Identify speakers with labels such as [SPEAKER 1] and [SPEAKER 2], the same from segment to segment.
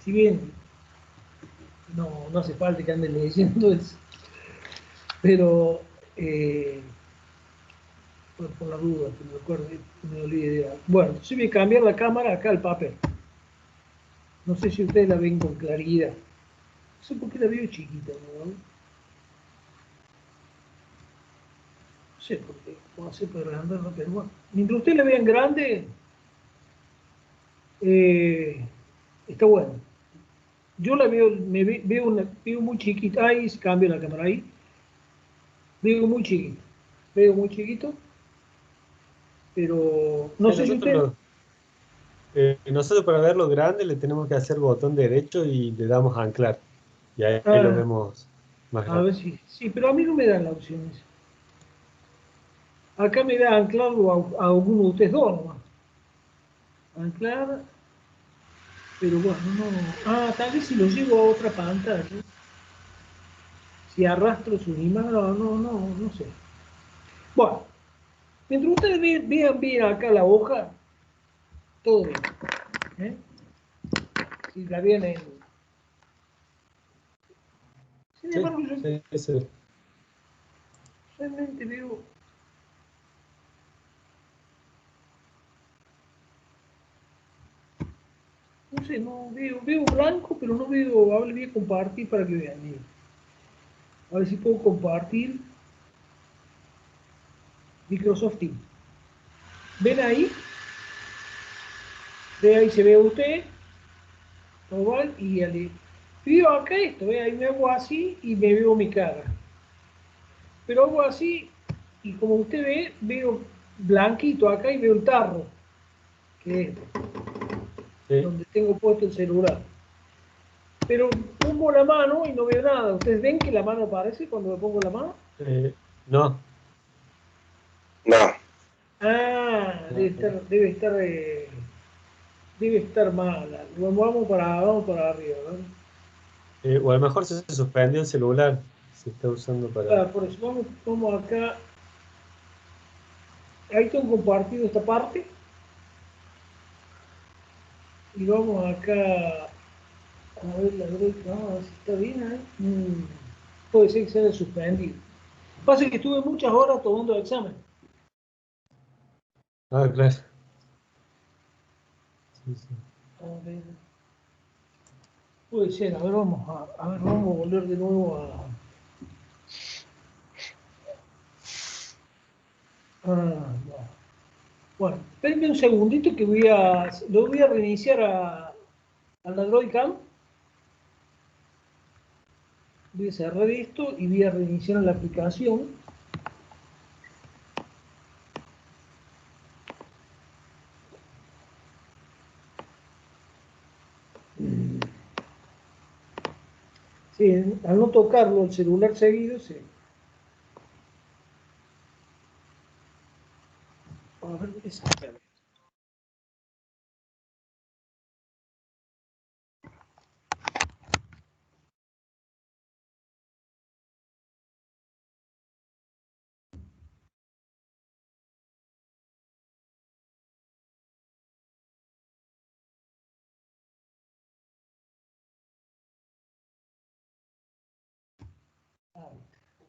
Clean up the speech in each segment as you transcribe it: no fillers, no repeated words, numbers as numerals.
[SPEAKER 1] Si bien no hace falta que anden leyendo eso, pero por la duda, que me acuerde, que me olvide. Bueno, entonces voy a cambiar la cámara acá al papel. No sé si ustedes la ven con claridad. No sé por qué la veo chiquita, ¿no? No sé por qué. ¿Cómo hacer para agrandarla? Pero bueno, mientras ustedes la vean grande, está bueno. Yo la veo, veo muy chiquita. Ahí se cambia la cámara ahí. Veo muy chiquito. Veo muy chiquito. Pero no
[SPEAKER 2] Sí,
[SPEAKER 1] sé si usted.
[SPEAKER 2] nosotros para verlo grande le tenemos que hacer botón derecho y le damos a anclar. Y ahí lo
[SPEAKER 1] Ah,
[SPEAKER 2] vemos más
[SPEAKER 1] a
[SPEAKER 2] grande.
[SPEAKER 1] ver si. Sí, pero a mí no me dan la opción esa. Acá me da anclarlo a alguno de ustedes dos nomás. Anclar, pero bueno, no. Ah, tal vez si lo llevo a otra pantalla. Si arrastro su imagen, no sé. Bueno, mientras ustedes vean bien acá la hoja, todo bien. ¿Eh? Si la ven en. Sin
[SPEAKER 2] Sí,
[SPEAKER 1] embargo, yo
[SPEAKER 2] sí, sí.
[SPEAKER 1] realmente veo. No sé, no veo blanco, pero no veo. A ver, voy a compartir para que vean. Miren. A ver si puedo compartir Microsoft Teams. ¿Ven ahí? Ve ahí se ve usted, oval, y veo acá esto, ve ahí me hago así y me veo mi cara. Pero hago así y como usted ve, veo blanquito acá y veo el tarro, que es
[SPEAKER 2] Sí.
[SPEAKER 1] donde tengo puesto el celular. Pero pongo la mano y no veo nada. ¿Ustedes ven que la mano aparece cuando me pongo la mano?
[SPEAKER 2] No,
[SPEAKER 3] No,
[SPEAKER 1] Ah,
[SPEAKER 2] no, no.
[SPEAKER 1] debe estar mala. Bueno, vamos para arriba, ¿no?
[SPEAKER 2] O a lo mejor se suspendió el celular. Se está usando para.
[SPEAKER 1] Por eso vamos acá. Ahí tengo compartido esta parte y vamos acá a ver la derecha, vamos a ver si está bien ahí. Puede ser que se haya suspendido. Pasa que estuve muchas horas tomando el examen.
[SPEAKER 2] Ah, claro. Sí, sí.
[SPEAKER 1] A ver, puede ser, a ver, vamos a volver de nuevo no. Bueno, espérenme un segundito que lo voy a reiniciar al Android Cam. Voy a cerrar esto y voy a reiniciar la aplicación. Sí, al no tocarlo el celular seguido, sí. A ver,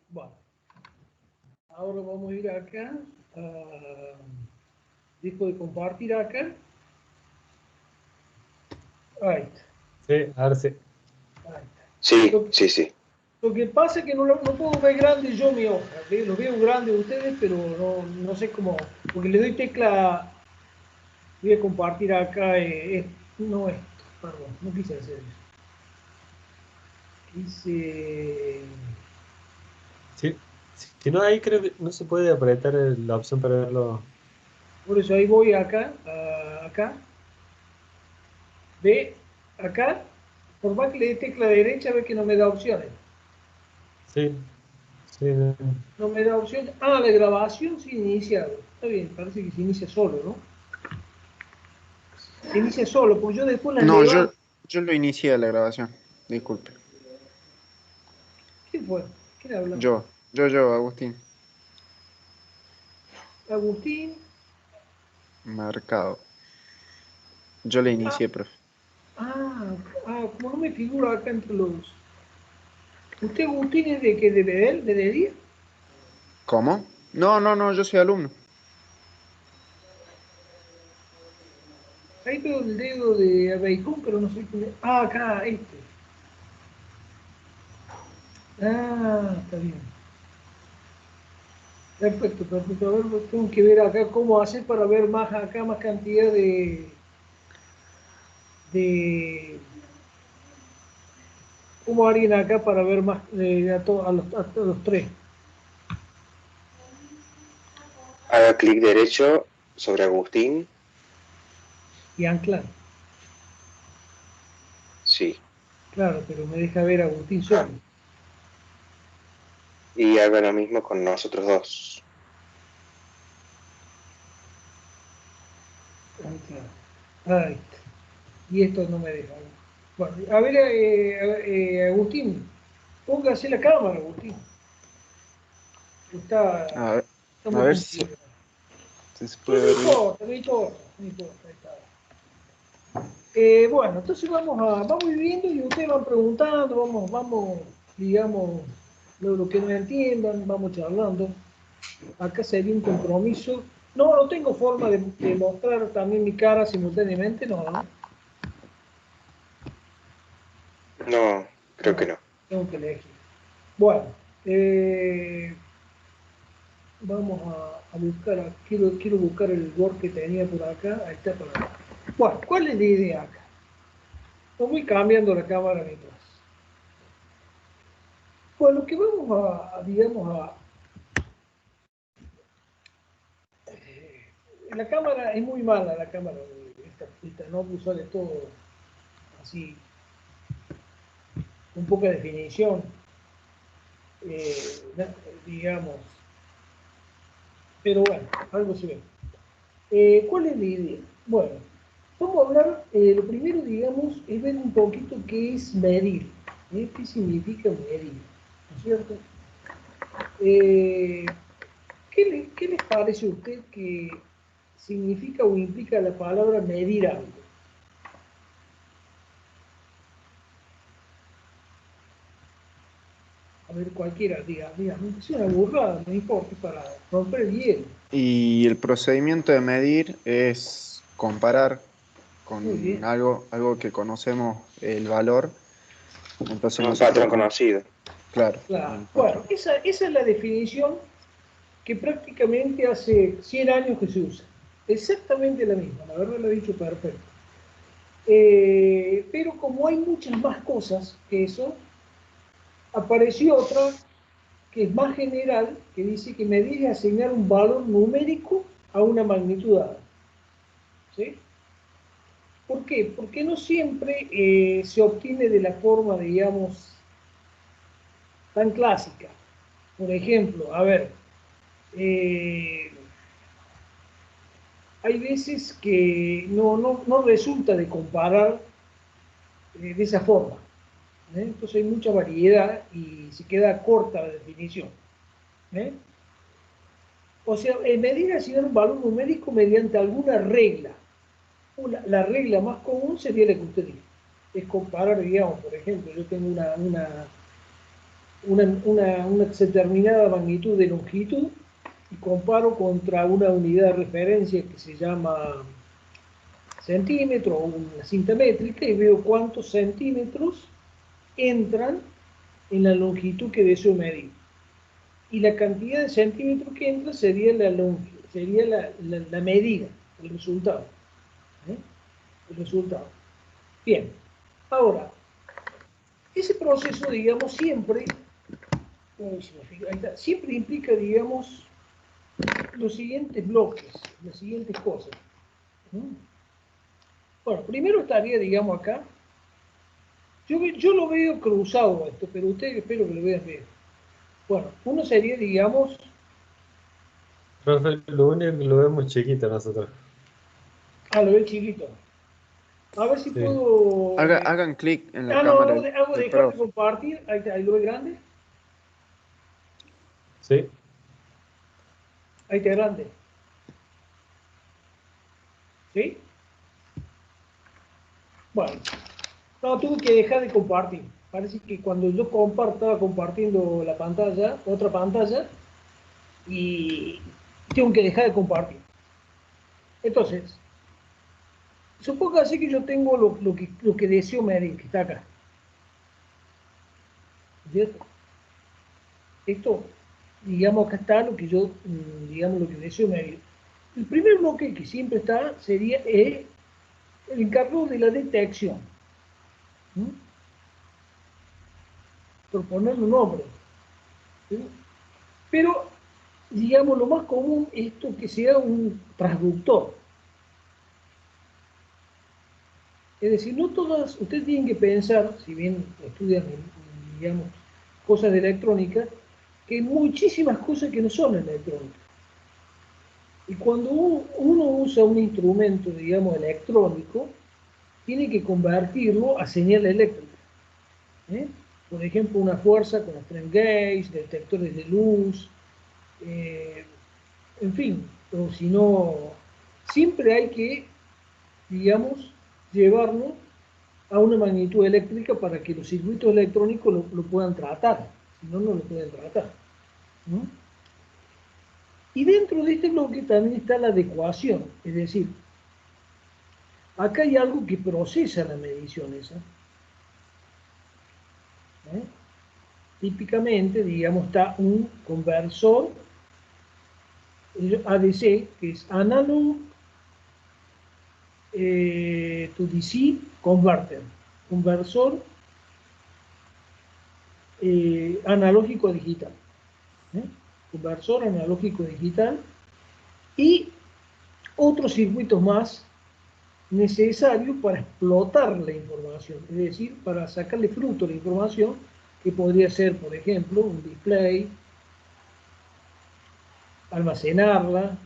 [SPEAKER 1] bueno, ahora vamos a ir acá, disco de compartir acá. Ahí está,
[SPEAKER 2] Sí, ahora sí.
[SPEAKER 1] ahí está.
[SPEAKER 3] sí,
[SPEAKER 1] Lo,
[SPEAKER 3] sí, sí.
[SPEAKER 1] lo que pasa es que no puedo ver grande yo mi hoja. Lo veo grande ustedes, pero no sé cómo. Porque le doy tecla, voy a compartir acá. No esto, perdón, no quise hacer eso. Quise.
[SPEAKER 2] Sí. Si no, ahí creo que no se puede apretar la opción para verlo.
[SPEAKER 1] Por eso ahí voy acá, acá, ve, acá. Por más que le dé tecla derecha, ve que no me da opciones.
[SPEAKER 2] Sí, sí, no.
[SPEAKER 1] No me da opción. Ah, la grabación sí inicia. Está bien, parece que se inicia solo, ¿no? Se inicia solo, porque yo después las
[SPEAKER 4] No,
[SPEAKER 1] levanto.
[SPEAKER 4] yo lo inicié la grabación. Disculpe.
[SPEAKER 1] ¿Quién fue? ¿Quién habla?
[SPEAKER 4] Agustín.
[SPEAKER 1] Agustín.
[SPEAKER 4] Marcado. Yo le
[SPEAKER 1] Ah,
[SPEAKER 4] inicié, profe.
[SPEAKER 1] ah, como no me figura acá entre los... ¿Usted, Agustín, es de qué? ¿De Bedel? ¿De Dedía?
[SPEAKER 4] ¿Cómo? No, yo soy alumno.
[SPEAKER 1] Ahí veo el dedo de Abeicón, pero no sé qué... Ah, acá, este. Ah, está bien. Perfecto, perfecto. A ver, pues, tengo que ver acá cómo hacer para ver más acá, más cantidad de cómo harían acá para ver más a los tres.
[SPEAKER 3] Haga clic derecho sobre Agustín.
[SPEAKER 1] Y anclar.
[SPEAKER 3] Sí.
[SPEAKER 1] Claro, pero me deja ver a Agustín solo.
[SPEAKER 3] Y haga lo mismo con nosotros dos.
[SPEAKER 1] Anclar. Ahí está. Y esto no me deja. Bueno, a ver, Agustín, póngase la cámara, Agustín. Está,
[SPEAKER 4] A ver,
[SPEAKER 1] está
[SPEAKER 4] a
[SPEAKER 1] muy
[SPEAKER 4] ver si
[SPEAKER 1] complicado.
[SPEAKER 4] se
[SPEAKER 1] Pero
[SPEAKER 4] puede
[SPEAKER 1] no
[SPEAKER 4] ver bien.
[SPEAKER 1] importa, no importa, no importa. Ahí está. Bueno, entonces vamos viviendo y ustedes van preguntando, digamos, lo que no entiendan, vamos charlando. Acá sería un compromiso. No tengo forma de mostrar también mi cara simultáneamente, no.
[SPEAKER 3] No, creo
[SPEAKER 1] No,
[SPEAKER 3] que no.
[SPEAKER 1] tengo que elegir. Bueno, vamos a buscar, quiero buscar el Word que tenía por acá. Ahí está por acá. Bueno, ¿cuál es la idea acá? Voy cambiando la cámara mientras. Bueno, lo que vamos digamos, la cámara es muy mala, la cámara, esta no sale todo así, con poca definición, digamos, pero bueno, algo se ve. ¿Cuál es la idea? Bueno, vamos a hablar, lo primero, digamos, es ver un poquito qué es medir, qué significa medir, ¿no es cierto? ¿Qué les parece a usted que significa o implica la palabra medir algo? A ver, cualquiera diga, es una burrada, no importa, es para romper el hielo.
[SPEAKER 4] Y el procedimiento de medir es comparar
[SPEAKER 1] Muy
[SPEAKER 4] con
[SPEAKER 1] bien,
[SPEAKER 4] algo que conocemos el valor. Entonces
[SPEAKER 3] Un
[SPEAKER 4] nosotros,
[SPEAKER 3] patrón conocido.
[SPEAKER 4] claro,
[SPEAKER 1] claro.
[SPEAKER 4] un
[SPEAKER 1] Bueno,
[SPEAKER 4] patrón.
[SPEAKER 1] esa es la definición que prácticamente hace 100 años que se usa. Exactamente la misma, la verdad lo he dicho perfecto. Pero como hay muchas más cosas que eso, apareció otra que es más general, que dice que medir es asignar un valor numérico a una magnitud dada. ¿Sí? ¿Por qué? Porque no siempre se obtiene de la forma, digamos, tan clásica. Por ejemplo, a ver, eh, hay veces que no resulta de comparar de esa forma. Entonces hay mucha variedad y se queda corta la definición. ¿eh? O sea, medir asignar un valor numérico mediante alguna regla. La regla más común sería la que usted dice. Es comparar, digamos, por ejemplo, yo tengo una determinada magnitud de longitud y comparo contra una unidad de referencia que se llama centímetro o una cinta métrica y veo cuántos centímetros entran en la longitud que deseo medir. Y la cantidad de centímetros que entra sería la medida, el resultado. ¿eh? El resultado. Bien, ahora, ese proceso, digamos, siempre implica, digamos, los siguientes bloques, las siguientes cosas. ¿no? Bueno, primero estaría, digamos, acá. Yo lo veo cruzado esto, pero ustedes espero que lo vean bien. Bueno, uno sería, digamos,
[SPEAKER 2] Profe, lo único que lo vemos chiquito nosotros.
[SPEAKER 1] a lo ver chiquito. A ver si
[SPEAKER 2] Sí,
[SPEAKER 1] puedo.
[SPEAKER 4] Hagan clic en la
[SPEAKER 1] No,
[SPEAKER 4] cámara
[SPEAKER 1] hago
[SPEAKER 4] del
[SPEAKER 1] dejar de
[SPEAKER 4] profe.
[SPEAKER 1] compartir. Ahí lo ve grande.
[SPEAKER 2] sí.
[SPEAKER 1] Ahí está grande. ¿Sí? Bueno, No, tuve que dejar de compartir. Parece que cuando yo estaba compartiendo la pantalla, otra pantalla, y tengo que dejar de compartir. Entonces, supongo así que yo tengo lo que deseo medir, que está acá. ¿Cierto? Esto, digamos, acá está lo que yo, digamos, lo que deseo medir. El primer bloque que siempre está sería el encargado de la detección. ¿Mm? Por ponerle un nombre. ¿Sí? Pero, digamos, lo más común es esto que sea un transductor. Es decir, no todas, ustedes tienen que pensar, si bien estudian, digamos, cosas de electrónica, que hay muchísimas cosas que no son electrónicas. Y cuando uno usa un instrumento, digamos, electrónico, tiene que convertirlo a señal eléctrica. ¿Eh? Por ejemplo, una fuerza con strain gauge, detectores de luz, eh, en fin, o si no, siempre hay que, digamos, llevarlo a una magnitud eléctrica para que los circuitos electrónicos lo puedan tratar, si no, no lo pueden tratar. ¿No? Y dentro de este bloque también está la adecuación, es decir, acá hay algo que procesa la medición esa. ¿Eh? Típicamente, digamos, está un conversor ADC, que es Analog to DC Converter, conversor analógico digital. ¿Eh? Conversor analógico digital y otros circuitos más necesarios para explotar la información, es decir, para sacarle fruto a la información, que podría ser, por ejemplo, un display, almacenarla,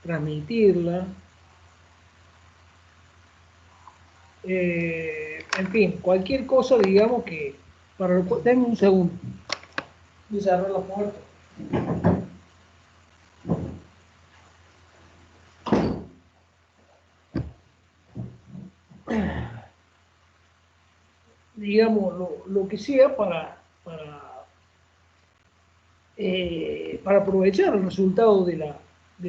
[SPEAKER 1] transmitirla, en fin, cualquier cosa, digamos, que para lo cual, denme un segundo, voy a cerrar la puerta. Digamos, lo que sea para aprovechar el resultado de la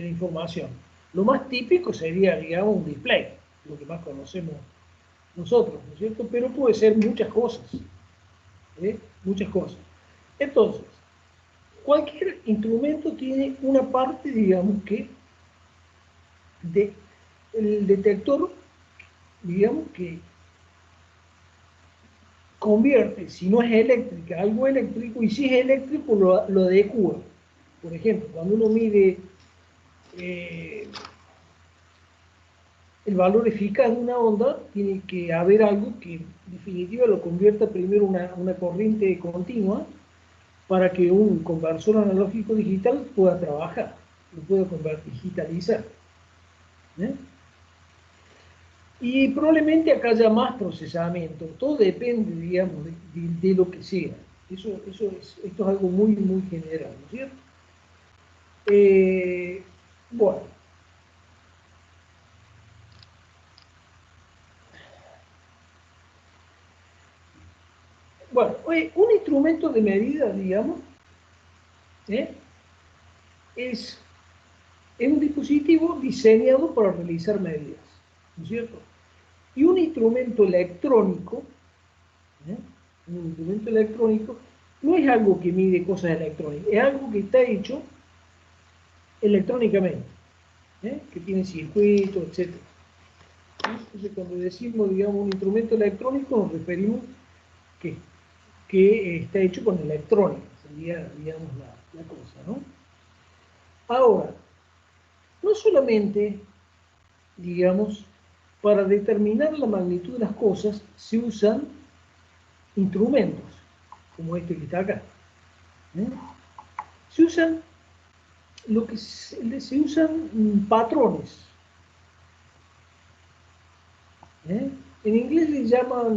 [SPEAKER 1] información. Lo más típico sería, digamos, un display, lo que más conocemos nosotros, ¿no es cierto? Pero puede ser muchas cosas, ¿eh? Muchas cosas. Entonces, cualquier instrumento tiene una parte, digamos, que el detector, digamos, que convierte, si no es eléctrica, algo eléctrico, y si es eléctrico, lo adecua. Por ejemplo, cuando uno mide el valor eficaz de una onda, tiene que haber algo que en definitiva lo convierta primero una corriente continua para que un conversor analógico digital pueda trabajar, lo pueda digitalizar. ¿Eh? Y probablemente acá haya más procesamiento, todo depende, digamos, de lo que sea. Esto es algo muy, muy general, ¿no es cierto? Bueno, un instrumento de medida, digamos, ¿eh? es un dispositivo diseñado para realizar medidas, ¿no es cierto? Y un instrumento electrónico, ¿eh? Un instrumento electrónico no es algo que mide cosas electrónicas, es algo que está hecho electrónicamente, que tiene circuitos, etc. Entonces, cuando decimos, digamos, un instrumento electrónico, nos referimos que, que está hecho con electrónica, sería, digamos, la cosa, ¿no? Ahora, no solamente, digamos, para determinar la magnitud de las cosas se usan instrumentos, como este que está acá. ¿Eh? Se usan se usan patrones. ¿Eh? En inglés le llaman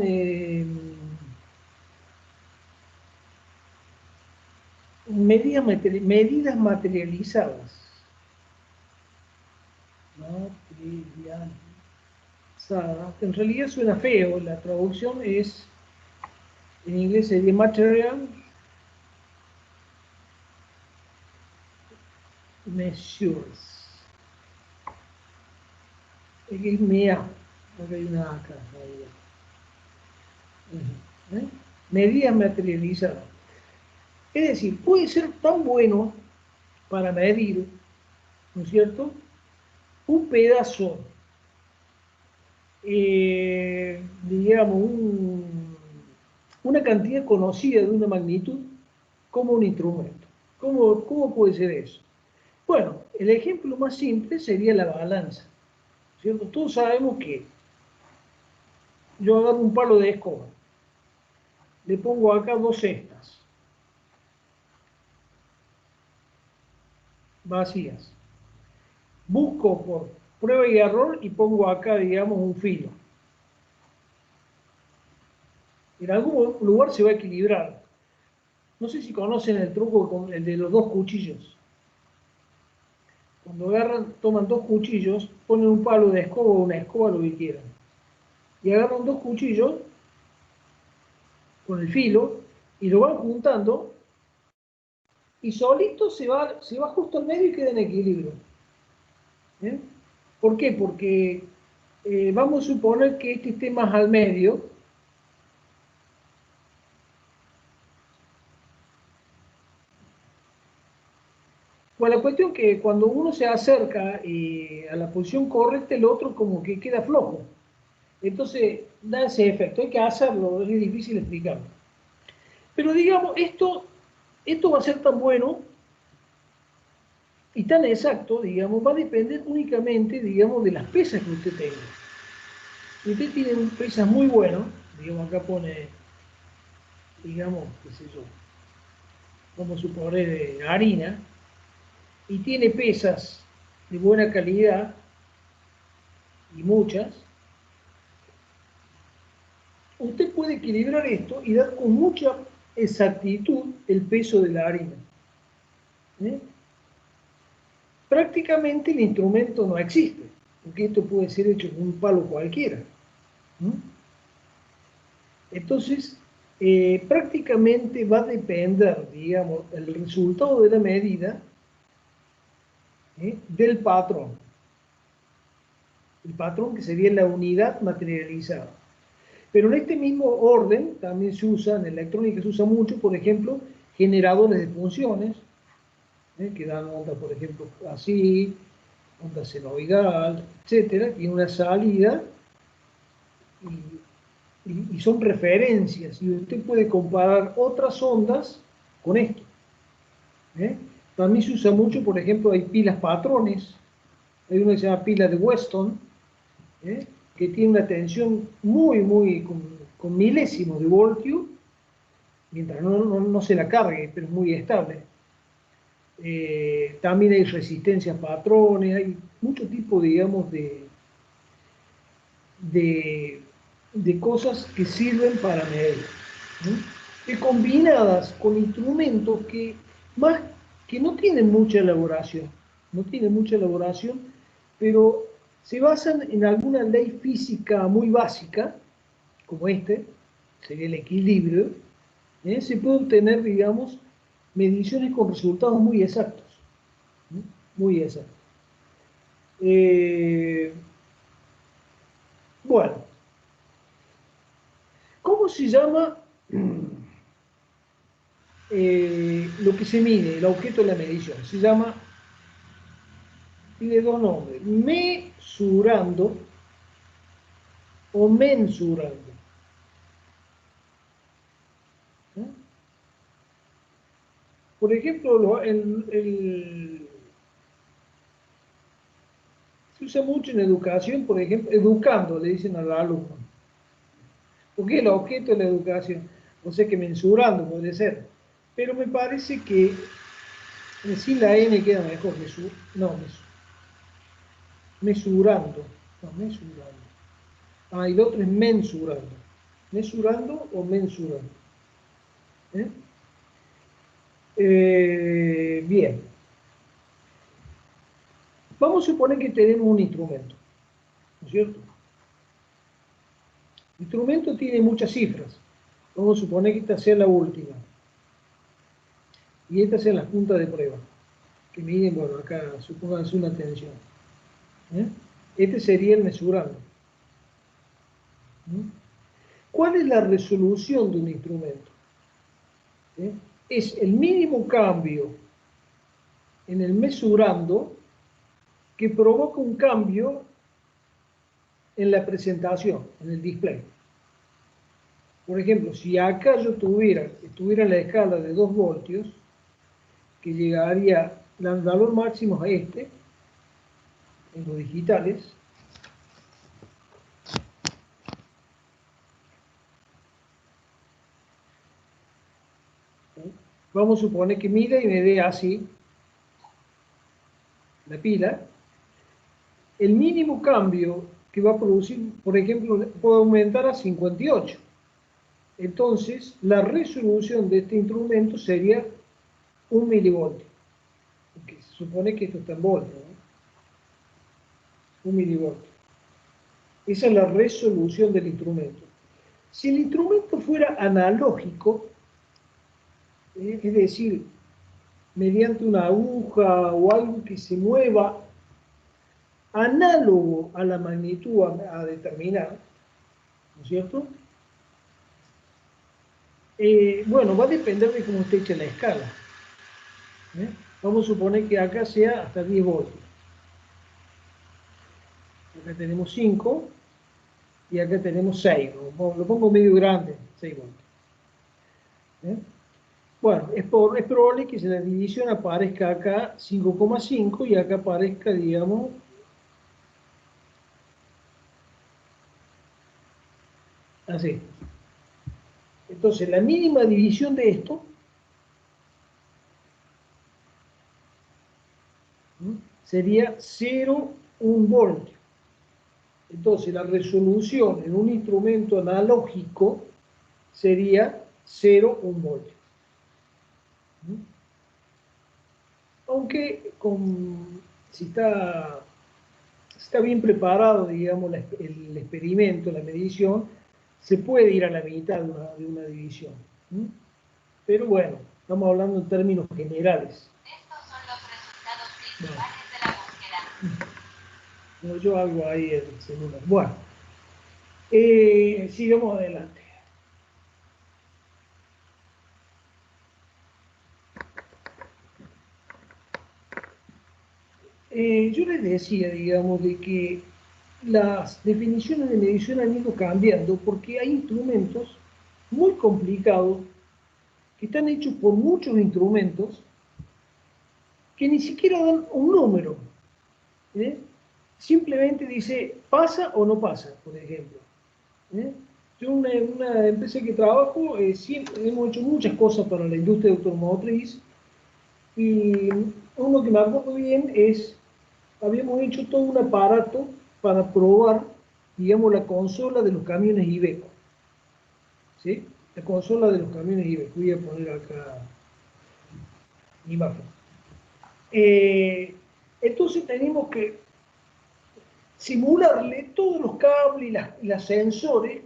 [SPEAKER 1] medidas materializadas. Materializadas. En realidad suena feo, la traducción es, en inglés sería material measures. Es MEA, acá hay una acá. ¿Eh? Medidas materializadas. Es decir, puede ser tan bueno para medir, ¿no es cierto?, un pedazo, digamos, una cantidad conocida de una magnitud como un instrumento. ¿Cómo puede ser eso? Bueno, el ejemplo más simple sería la balanza, ¿cierto? Todos sabemos que yo agarro un palo de escoba, le pongo acá dos cestas vacías, busco por prueba y error y pongo acá, digamos, un filo. En algún lugar se va a equilibrar. No sé si conocen el truco con el de los dos cuchillos. Cuando agarran, toman dos cuchillos, ponen un palo de escoba o una escoba, lo que quieran. Y agarran dos cuchillos con el filo y lo van juntando y solito se va justo al medio y queda en equilibrio. ¿Eh? ¿Por qué? Porque vamos a suponer que este esté más al medio. Bueno, la cuestión es que cuando uno se acerca a la posición correcta, el otro como que queda flojo. Entonces da ese efecto. Hay que hacerlo, es difícil explicarlo. Pero digamos, esto va a ser tan bueno y tan exacto, digamos, va a depender únicamente, digamos, de las pesas que usted tenga. Si usted tiene pesas muy buenas, digamos, acá pone, digamos, qué sé yo, vamos a suponer harina, y tiene pesas de buena calidad, y muchas, usted puede equilibrar esto y dar con mucha exactitud el peso de la harina. ¿Eh? Prácticamente el instrumento no existe, porque esto puede ser hecho con un palo cualquiera. Entonces, prácticamente va a depender, digamos, el resultado de la medida del patrón. El patrón que sería la unidad materializada. Pero en este mismo orden también se usa, en electrónica se usa mucho, por ejemplo, generadores de funciones, que dan onda, por ejemplo, así, onda senoidal, etcétera, tiene una salida y son referencias, y usted puede comparar otras ondas con esto. También se usa mucho, por ejemplo, hay pilas patrones, hay una que se llama pila de Weston, que tiene una tensión con milésimos de voltio, mientras no se la cargue, pero es muy estable. También hay resistencias patrones, hay mucho tipo, digamos, de cosas que sirven para medir, y combinadas con instrumentos que no tienen mucha elaboración, pero se basan en alguna ley física muy básica, como sería el equilibrio. Se puede obtener, digamos, mediciones con resultados muy exactos, muy exactos. Bueno, ¿cómo se llama lo que se mide, el objeto de la medición? Se llama, tiene dos nombres, mesurando o mensurando. Por ejemplo, se usa mucho en educación, por ejemplo, educando, le dicen al alumno. Porque el objeto de la educación, no sé qué mensurando puede ser, pero me parece que sin la N queda mejor, mesurando, no, mesurando. Ah, y el otro es mensurando. ¿Mesurando o mensurando? Bien. Vamos a suponer que tenemos un instrumento, ¿no es cierto? El instrumento tiene muchas cifras. Vamos a suponer que esta sea la última. Y estas sean las puntas de prueba. Que miden, bueno, acá supónganse una tensión. Este sería el mesurando. ¿Cuál es la resolución de un instrumento? Es el mínimo cambio en el mesurando que provoca un cambio en la presentación, en el display. Por ejemplo, si acá yo estuviera en la escala de 2 voltios, que llegaría el valor máximo a este, en los digitales, vamos a suponer que mida y me dé así la pila. El mínimo cambio que va a producir, por ejemplo, puede aumentar a 58. Entonces, la resolución de este instrumento sería 1 milivoltio. Porque se supone que esto está en voltios, ¿no? 1 milivoltio. Esa es la resolución del instrumento. Si el instrumento fuera analógico, es decir, mediante una aguja o algo que se mueva análogo a la magnitud a determinar, ¿no es cierto? Bueno, va a depender de cómo esté hecha la escala. Vamos a suponer que acá sea hasta 10 voltios. Acá tenemos 5 y acá tenemos 6. Lo pongo medio grande, 6 voltios. Bueno, es probable que la división aparezca acá 5,5 y acá aparezca, digamos, así. Entonces, la mínima división de esto sería 0,1 voltio. Entonces, la resolución en un instrumento analógico sería 0,1 voltio. Aunque si está bien preparado, digamos, el experimento, la medición, se puede ir a la mitad de una división. Pero bueno, estamos hablando en términos generales.
[SPEAKER 5] Estos son los resultados principales de la búsqueda.
[SPEAKER 1] No, yo hago ahí el celular. Bueno, sigamos adelante. Yo les decía, digamos, de que las definiciones de medición han ido cambiando porque hay instrumentos muy complicados que están hechos por muchos instrumentos que ni siquiera dan un número. Simplemente dice, ¿pasa o no pasa? Por ejemplo. Yo en una empresa que trabajo, hemos hecho muchas cosas para la industria automotriz y uno que me acuerdo bien es, habíamos hecho todo un aparato para probar, digamos, la consola de los camiones Iveco. ¿Sí? La consola de los camiones Iveco. Voy a poner acá imagen. Entonces tenemos que simularle todos los cables y los sensores,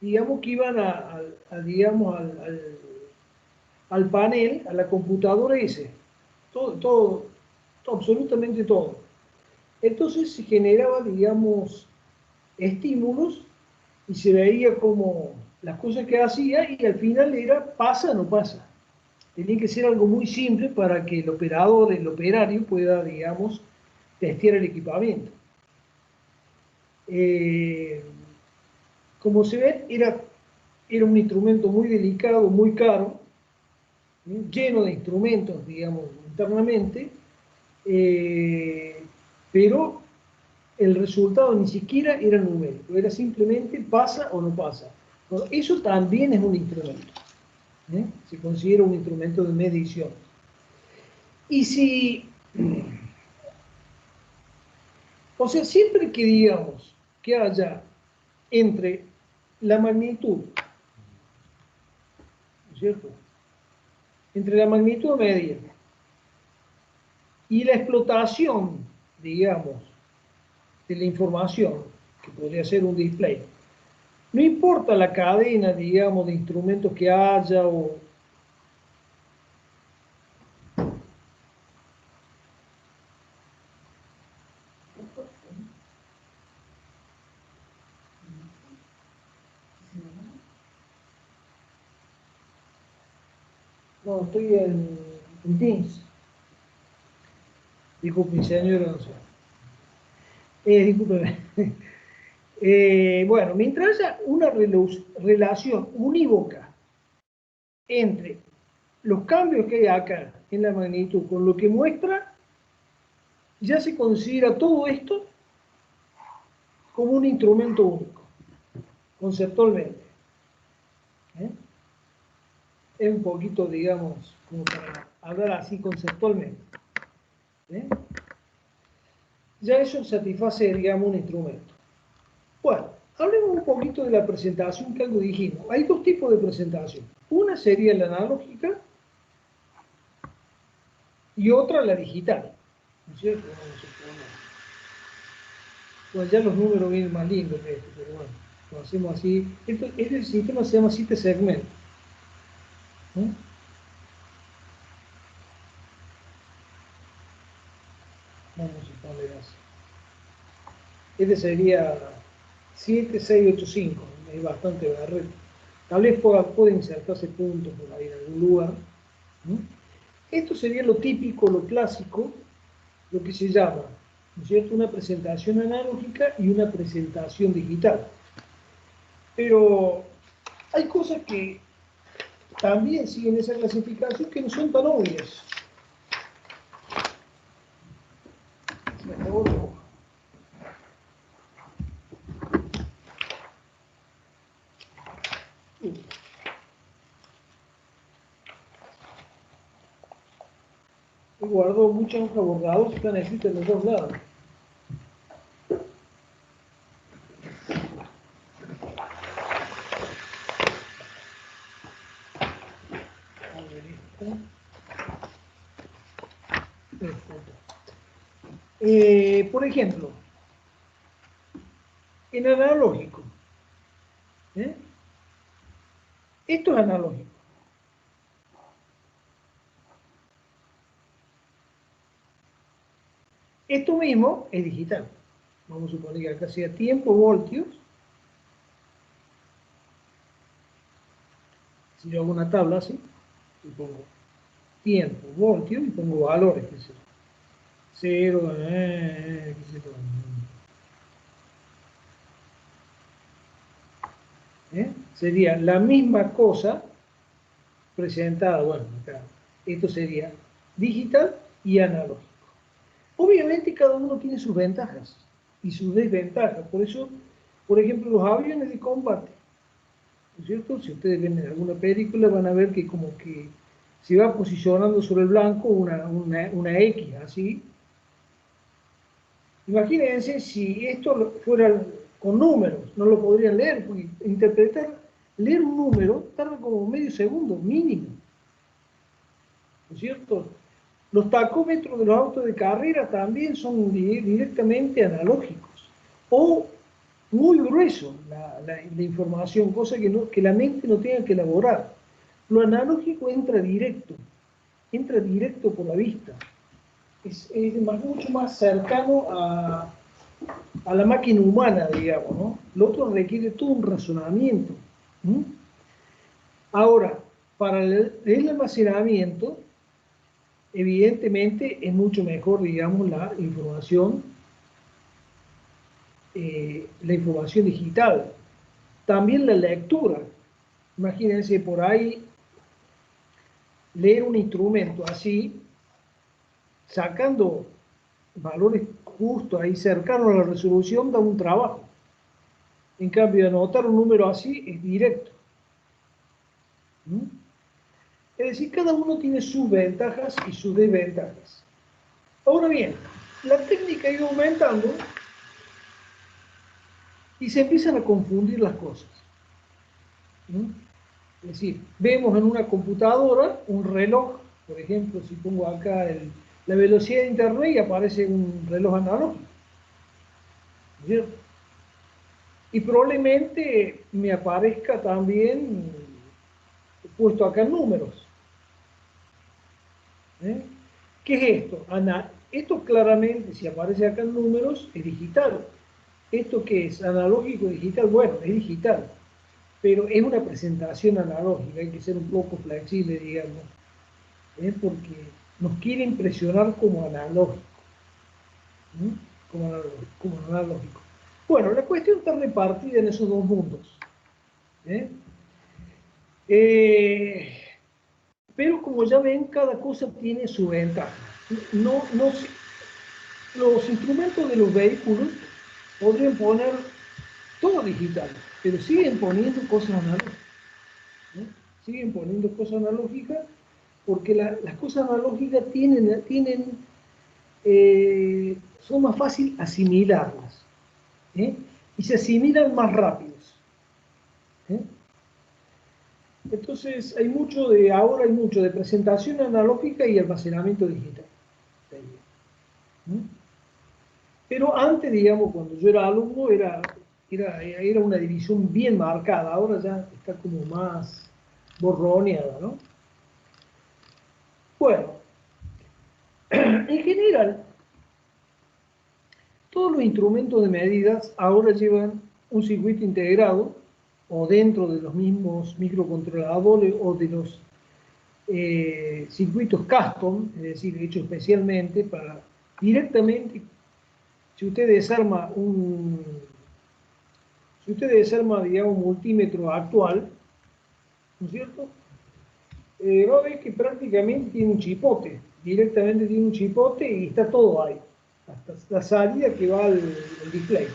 [SPEAKER 1] digamos, que iban digamos, al panel, a la computadora ese. Todo, absolutamente todo. Entonces se generaba, digamos, estímulos y se veía como las cosas que hacía y al final era pasa o no pasa. Tenía que ser algo muy simple para que el operador, el operario pueda, digamos, testear el equipamiento. Como se ve, era un instrumento muy delicado, muy caro, lleno de instrumentos, digamos, internamente, pero el resultado ni siquiera era numérico, era simplemente pasa o no pasa. Bueno, eso también es un instrumento, se considera un instrumento de medición. Y si, o sea, siempre que digamos que haya entre la magnitud, ¿no es cierto?, entre la magnitud media y la explotación, digamos, de la información, que podría ser un display, No importa la cadena, digamos, de instrumentos que haya o... No, estoy en Teams. Disculpe, señora. Discúlpeme. Bueno, mientras haya una relación unívoca entre los cambios que hay acá en la magnitud con lo que muestra, ya se considera todo esto como un instrumento único, conceptualmente. ¿Eh? Es un poquito, digamos, como para hablar así conceptualmente. ¿Eh? Ya eso satisface, digamos, un instrumento. Bueno, hablemos un poquito de la presentación que algo dijimos. Hay dos tipos de presentación. Una sería la analógica y otra la digital. ¿No es cierto? Pues ya los números vienen más lindos que esto, pero bueno, lo hacemos así. Este sistema se llama 7 segmentos. ¿Eh? Vamos a poner así. Este sería 7, 6, 8, 5. Es bastante barrero. Tal vez pueda insertarse puntos por ahí en algún lugar. ¿No? Esto sería lo típico, lo clásico, lo que se llama, ¿no es cierto?, una presentación analógica y una presentación digital. Pero hay cosas que también siguen esa clasificación que no son tan obvias. Se acabó la hoja. He guardado muchas hojas bordadas que están escritas en los dos lados. A ver, por ejemplo, en analógico, ¿eh? Esto es analógico. Esto mismo es digital. Vamos a suponer que acá sea tiempo, voltios. Si yo hago una tabla así, y pongo tiempo, voltios, y pongo valores, qué sé yo. 0, qué sé yo. Sería la misma cosa presentada, bueno, acá. Esto sería digital y analógico. Obviamente cada uno tiene sus ventajas y sus desventajas. Por eso, por ejemplo, los aviones de combate, ¿no es cierto? Si ustedes ven en alguna película van a ver que como que se va posicionando sobre el blanco una X, así. Imagínense si esto fuera con números, no lo podrían leer, porque leer un número tarda como medio segundo, mínimo. ¿No es cierto? Los tacómetros de los autos de carrera también son directamente analógicos. O muy grueso la información, cosa que la mente no tenga que elaborar. Lo analógico entra directo por la vista. Es mucho más cercano a la máquina humana, digamos, ¿no? Lo otro requiere todo un razonamiento. ¿Mm? Ahora, para el almacenamiento, evidentemente es mucho mejor, digamos, la información digital. También la lectura. Imagínense por ahí leer un instrumento así, sacando valores justos ahí cercanos a la resolución, da un trabajo. En cambio, anotar un número así es directo. ¿Mm? Es decir, cada uno tiene sus ventajas y sus desventajas. Ahora bien, la técnica ha ido aumentando y se empiezan a confundir las cosas. ¿Mm? Es decir, vemos en una computadora un reloj, por ejemplo, si pongo acá la velocidad de internet y aparece un reloj analógico. ¿Cierto? Y probablemente me aparezca también puesto acá en números. ¿Eh? ¿Qué es esto? Esto claramente, si aparece acá en números, es digital. ¿Esto qué es? ¿Analógico o digital? Bueno, es digital, pero es una presentación analógica, hay que ser un poco flexible, digamos, porque nos quiere impresionar como analógico. ¿Mm? Como analógico. Bueno, la cuestión está repartida en esos dos mundos. ¿Eh? Pero como ya ven, cada cosa tiene su ventaja. Los instrumentos de los vehículos podrían poner todo digital, pero siguen poniendo cosas analógicas. ¿No? Siguen poniendo cosas analógicas porque las cosas analógicas son más fácil asimilarlas. Y se asimilan más rápidos. Entonces, ahora hay mucho de presentación analógica y almacenamiento digital. Pero antes, digamos, cuando yo era alumno, era una división bien marcada. Ahora ya está como más borroneada, ¿no? Bueno, en general, todos los instrumentos de medidas ahora llevan un circuito integrado o dentro de los mismos microcontroladores o de los circuitos custom, es decir, hechos especialmente para directamente, si usted desarma, digamos, un multímetro actual, ¿no es cierto? Va a ver que prácticamente tiene un chipote, directamente tiene un chipote y está todo ahí, hasta la salida que va al display.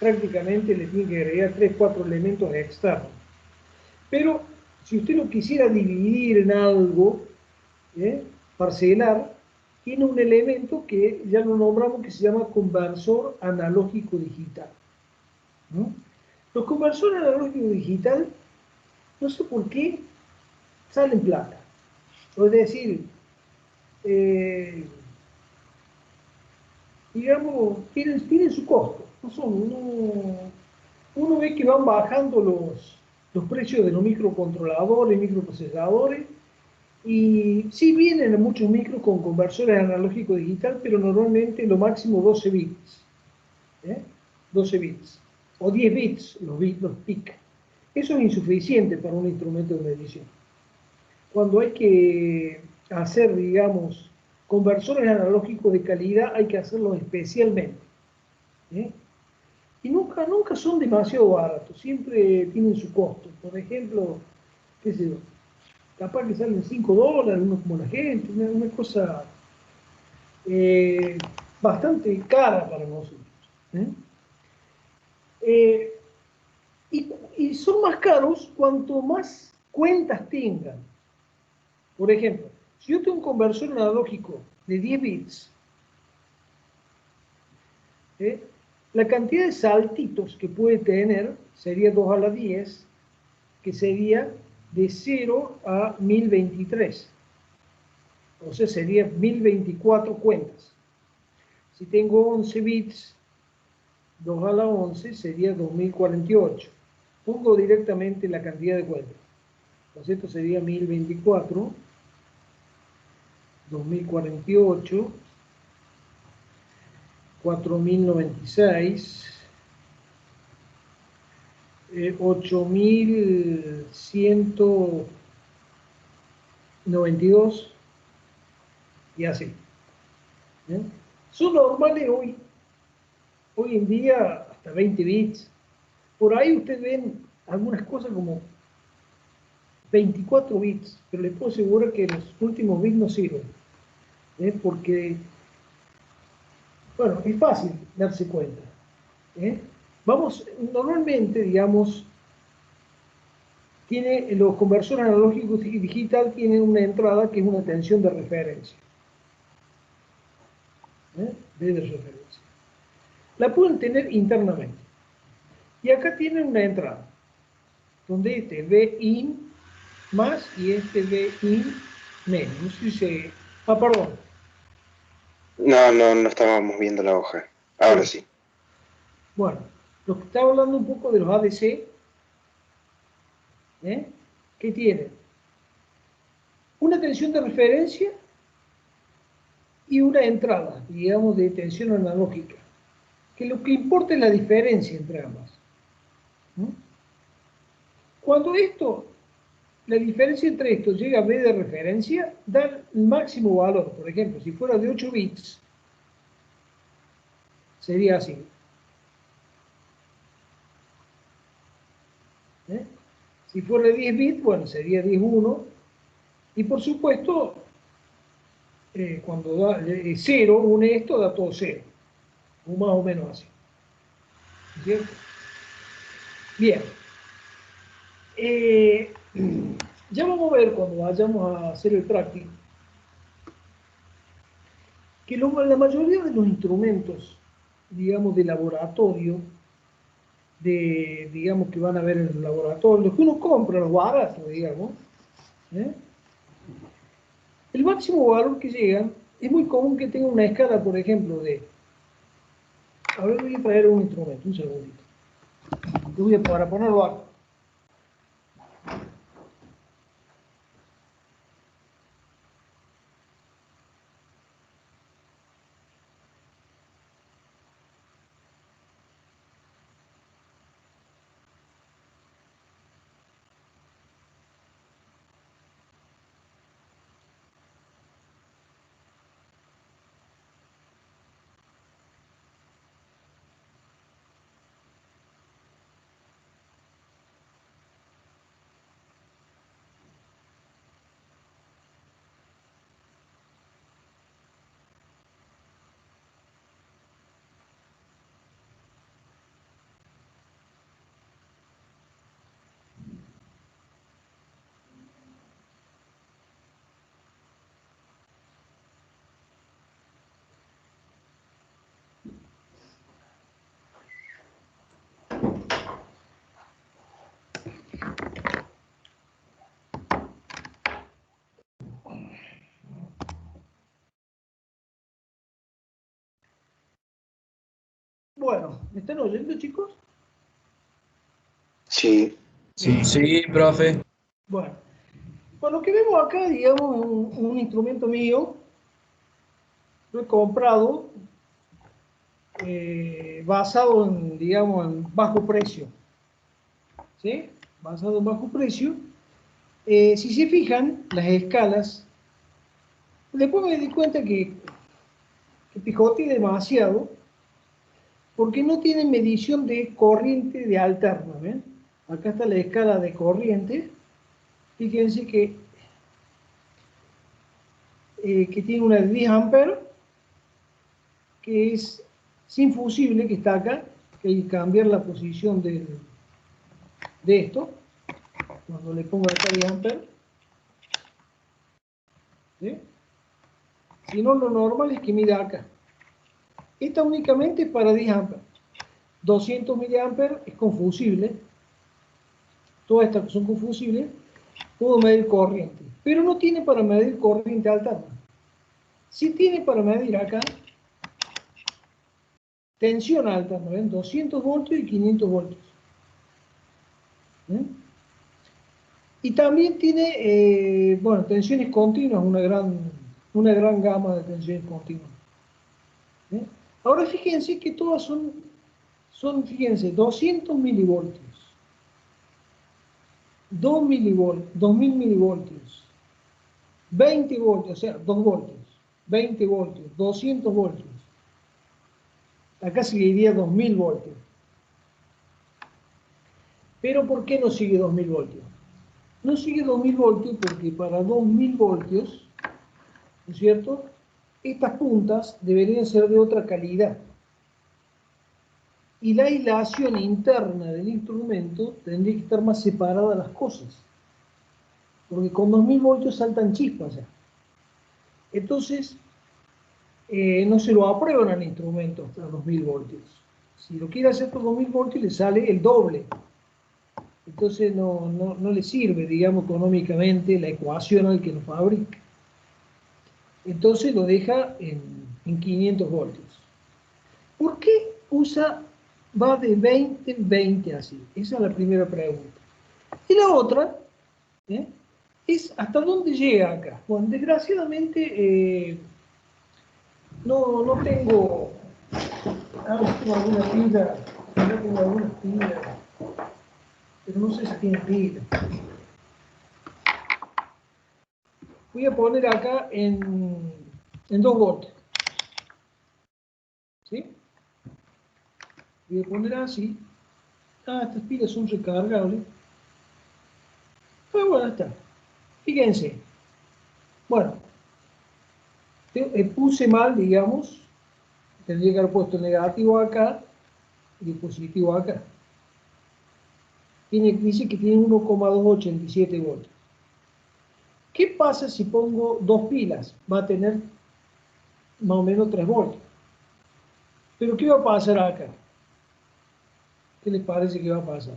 [SPEAKER 1] Prácticamente le tiene que agregar 3-4 elementos externos. Pero si usted lo quisiera dividir en algo, parcelar, tiene un elemento que ya lo nombramos que se llama conversor analógico digital. ¿No? Los conversores analógicos digital, no sé por qué, salen plata. Es decir, digamos, tienen su costo. Uno ve que van bajando los precios de los microcontroladores, microprocesadores, y sí vienen muchos micros con conversores analógico digital, pero normalmente lo máximo 12 bits. 12 bits. O 10 bits, los PIC. Eso es insuficiente para un instrumento de medición. Cuando hay que hacer, digamos, conversores analógicos de calidad, hay que hacerlos especialmente. Y nunca son demasiado baratos, siempre tienen su costo. Por ejemplo, qué sé yo, capaz que salen $5, uno como la gente, una cosa bastante cara para nosotros. Y son más caros cuanto más cuentas tengan. Por ejemplo, si yo tengo un conversor analógico de 10 bits, la cantidad de saltitos que puede tener sería 2 a la 10, que sería de 0 a 1023. O sea, sería 1024 cuentas. Si tengo 11 bits, 2 a la 11 sería 2048. Pongo directamente la cantidad de cuentas. Entonces esto sería 1024, 2048, 4096, 8192 y así. Son normales hoy en día hasta 20 bits. Por ahí ustedes ven algunas cosas como 24 bits, pero les puedo asegurar que los últimos bits no sirven. Porque, bueno, es fácil darse cuenta. Normalmente, digamos, los conversores analógicos y digital tienen una entrada que es una tensión de referencia. De referencia. La pueden tener internamente. Y acá tienen una entrada, donde este V-in más y este V-in menos. No sé si perdón.
[SPEAKER 3] No estábamos viendo la hoja. Ahora sí.
[SPEAKER 1] Bueno, Lo que estaba hablando un poco de los ADC, ¿qué tienen? Una tensión de referencia y una entrada, digamos, de tensión analógica. Que lo que importa es la diferencia entre ambas. Cuando la diferencia entre esto llega a B de referencia, da el máximo valor. Por ejemplo, si fuera de 8 bits, sería así. Si fuera de 10 bits, bueno, sería 10,1. Y por supuesto, cuando da 0, une esto, da todo 0. O más o menos así. ¿Cierto? Bien. Ya vamos a ver cuando vayamos a hacer el práctico que la mayoría de los instrumentos, digamos, de laboratorio, digamos, que van a ver en el laboratorio, los que uno compra, los baratos, digamos, el máximo valor que llegan, es muy común que tenga una escala, por ejemplo, a ver, voy a traer un instrumento, un segundito. Para ponerlo acá. Bueno, ¿me están oyendo, chicos?
[SPEAKER 3] Sí.
[SPEAKER 6] Sí, profe.
[SPEAKER 1] Bueno, lo que vemos acá, digamos, es un instrumento mío, lo he comprado, basado en, digamos, en bajo precio, ¿sí? Basado en bajo precio. Si se fijan, las escalas, después me di cuenta que picoteé demasiado, porque no tiene medición de corriente de alterna, ¿ven? Acá está la escala de corriente. Fíjense que tiene una de 10 amperes, que es sin fusible, que está acá, que hay que cambiar la posición de esto, cuando le pongo acá 10 amperes. ¿Sí? Si no, lo normal es que mida acá. Esta únicamente es para 10 amperes. 200 miliamperes es confusible. Todas estas son confusibles. Puedo medir corriente. Pero no tiene para medir corriente alterna. Sí tiene para medir acá tensión alterna. ¿Ven? 200 voltios y 500 voltios. Y también tiene, bueno, tensiones continuas, una gran gama de tensiones continuas. Ahora fíjense que todas fíjense, 200 milivoltios, 2000 milivoltios, 20 voltios, o sea, 2 voltios, 20 voltios, 200 voltios. Acá seguiría 2000 voltios. Pero ¿por qué no sigue 2000 voltios? No sigue 2000 voltios porque para 2000 voltios, ¿no es cierto?, estas puntas deberían ser de otra calidad. Y la aislación interna del instrumento tendría que estar más separada de las cosas. Porque con 2000 voltios saltan chispas ya. Entonces, no se lo aprueban al instrumento hasta 2000 voltios. Si lo quiere hacer por 2000 voltios, le sale el doble. Entonces no le sirve, digamos, económicamente la ecuación al que lo fabrica. Entonces lo deja en 500 voltios. ¿Por qué usa va de 20 en 20 así. Esa es la primera pregunta. Y la otra es ¿hasta dónde llega acá? Bueno, desgraciadamente no tengo... Ahora tengo alguna pila. Yo tengo algunas pilas. Pero no sé si tiene pila. Voy a poner acá en 2 voltios. ¿Sí? Voy a poner así. Estas pilas son recargables. Pero bueno, está. Fíjense. Bueno, puse mal, digamos. Tendría que haber puesto negativo acá y positivo acá. Dice que tiene 1,287 voltios. ¿Qué pasa si pongo 2 pilas? Va a tener más o menos 3 voltios. Pero ¿qué va a pasar acá? ¿Qué les parece que va a pasar?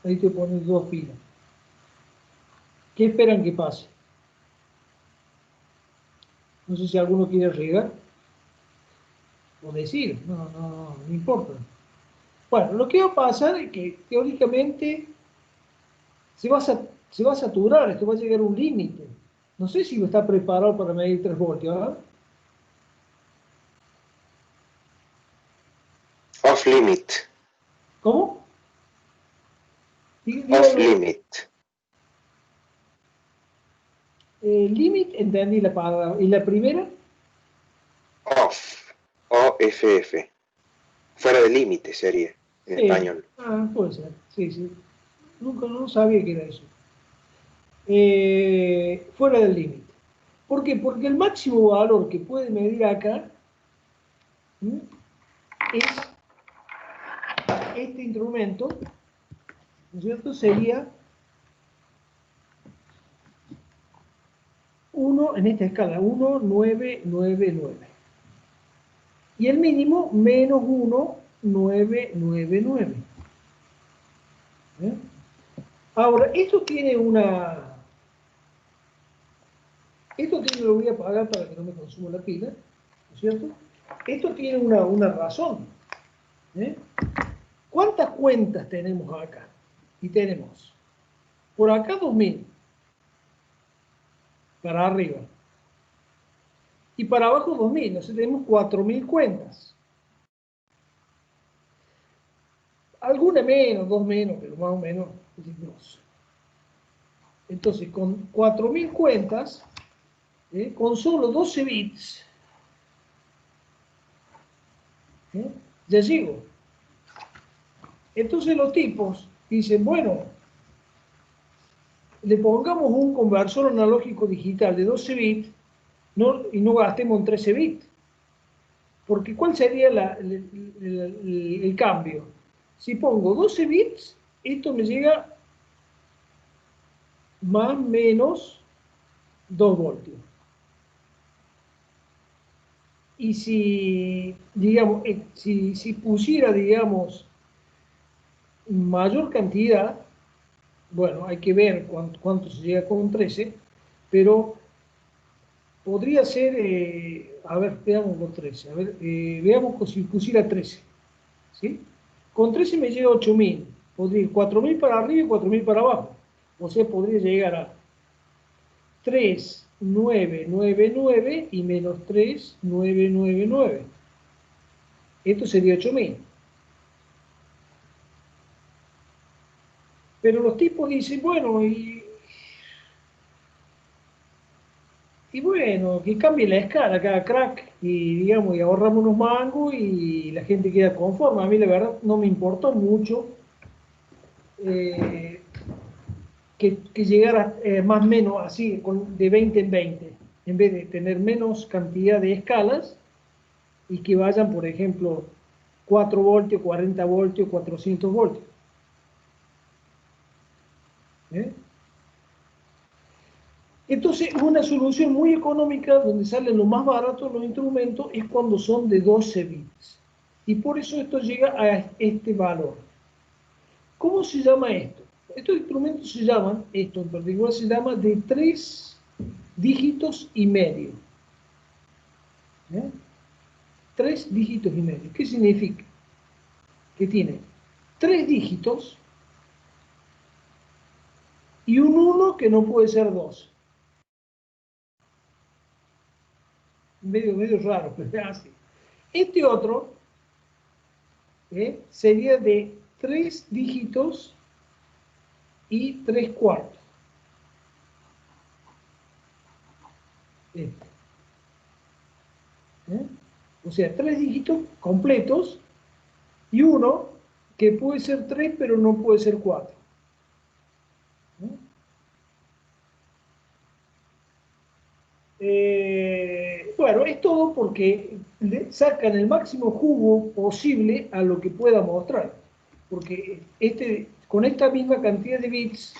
[SPEAKER 1] Ahí te pones 2 pilas. ¿Qué esperan que pase? No sé si alguno quiere regar o decir, no importa. Bueno, lo que va a pasar es que teóricamente se va a saturar, esto va a llegar a un límite. No sé si está preparado para medir 3 voltios, ¿verdad?
[SPEAKER 3] Off limit.
[SPEAKER 1] ¿Cómo?
[SPEAKER 3] Off limit.
[SPEAKER 1] Limit, entendí la palabra. ¿Y la primera?
[SPEAKER 3] Off. O-F-F. Fuera de límite sería, en español.
[SPEAKER 1] Puede ser. Sí. Nunca no sabía que era eso. Fuera del límite. ¿Por qué? Porque el máximo valor que puede medir acá es este instrumento, ¿no es cierto? Sería 1, en esta escala, 1,999. Y el mínimo, menos 1,999. Ahora, esto tiene una... lo voy a apagar para que no me consuma la pila, ¿no es cierto? Esto tiene una razón. ¿Cuántas cuentas tenemos acá? Y tenemos por acá 2000 para arriba y para abajo 2000, o sea, tenemos 4000 cuentas. Alguna menos, 2 menos, pero más o menos 2. Entonces, con 4000 cuentas, con solo 12 bits, ya llego. Entonces los tipos dicen, bueno, le pongamos un conversor analógico digital de 12 bits y no gastemos en 13 bits. Porque ¿cuál sería el cambio? Si pongo 12 bits, esto me llega más o menos 2 voltios. Y si, digamos, si pusiera, digamos, mayor cantidad, bueno, hay que ver cuánto se llega con 13, pero podría ser, a ver, veamos los 13, a ver, veamos si pusiera 13, ¿sí? Con 13 me llega 8000, podría ir 4000 para arriba y 4000 para abajo, o sea, podría llegar a 3999 y menos 3999. Esto sería 8000. Pero los tipos dicen, bueno, y bueno, que cambie la escala cada crack y digamos, y ahorramos unos mangos y la gente queda conforme. A mí la verdad no me importó mucho que llegara más o menos así, de 20 en 20, en vez de tener menos cantidad de escalas y que vayan, por ejemplo, 4 voltios, 40 voltios, 400 voltios. Entonces, una solución muy económica donde salen lo más baratos los instrumentos es cuando son de 12 bits. Y por eso esto llega a este valor. ¿Cómo se llama esto? Estos instrumentos se llaman, esto en particular se llama de 3 dígitos y medio. 3 dígitos y medio. ¿Qué significa? Que tiene 3 dígitos y un 1 que no puede ser 2. Medio raro, pero es así. Este otro sería de 3 dígitos y 3 cuartos. Este. O sea, 3 dígitos completos y uno que puede ser 3 pero no puede ser 4. Bueno, es todo porque le sacan el máximo jugo posible a lo que pueda mostrar. Porque con esta misma cantidad de bits,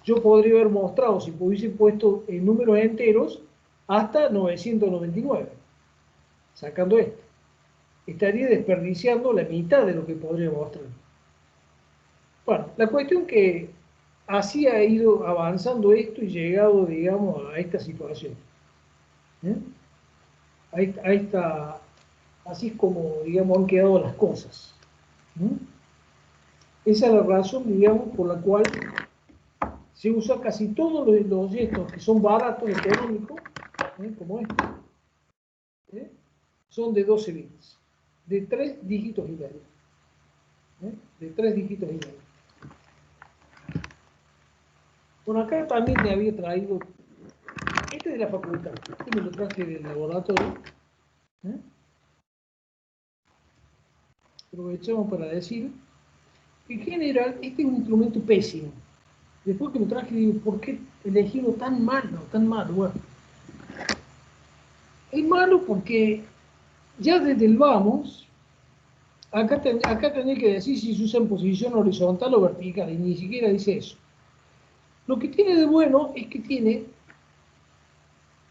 [SPEAKER 1] yo podría haber mostrado, si hubiese puesto en números enteros, hasta 999, sacando esto. Estaría desperdiciando la mitad de lo que podría mostrar. Bueno, la cuestión que así ha ido avanzando esto y llegado, digamos, a esta situación. Así es como, digamos, han quedado las cosas. Esa es la razón, digamos, por la cual se usa casi todos los gestos que son baratos, económicos, como este, son de 12 bits, de 3 dígitos y medio. De 3 dígitos y medio. Bueno, acá también me había traído, este de la facultad, este me lo traje del laboratorio. Aprovechamos para decir que en general este es un instrumento pésimo. Después que lo traje digo, ¿por qué elegí uno tan malo, tan malo? Bueno, es malo porque ya desde el vamos, acá tenés que decir si se usa en posición horizontal o vertical, y ni siquiera dice eso. Lo que tiene de bueno es que tiene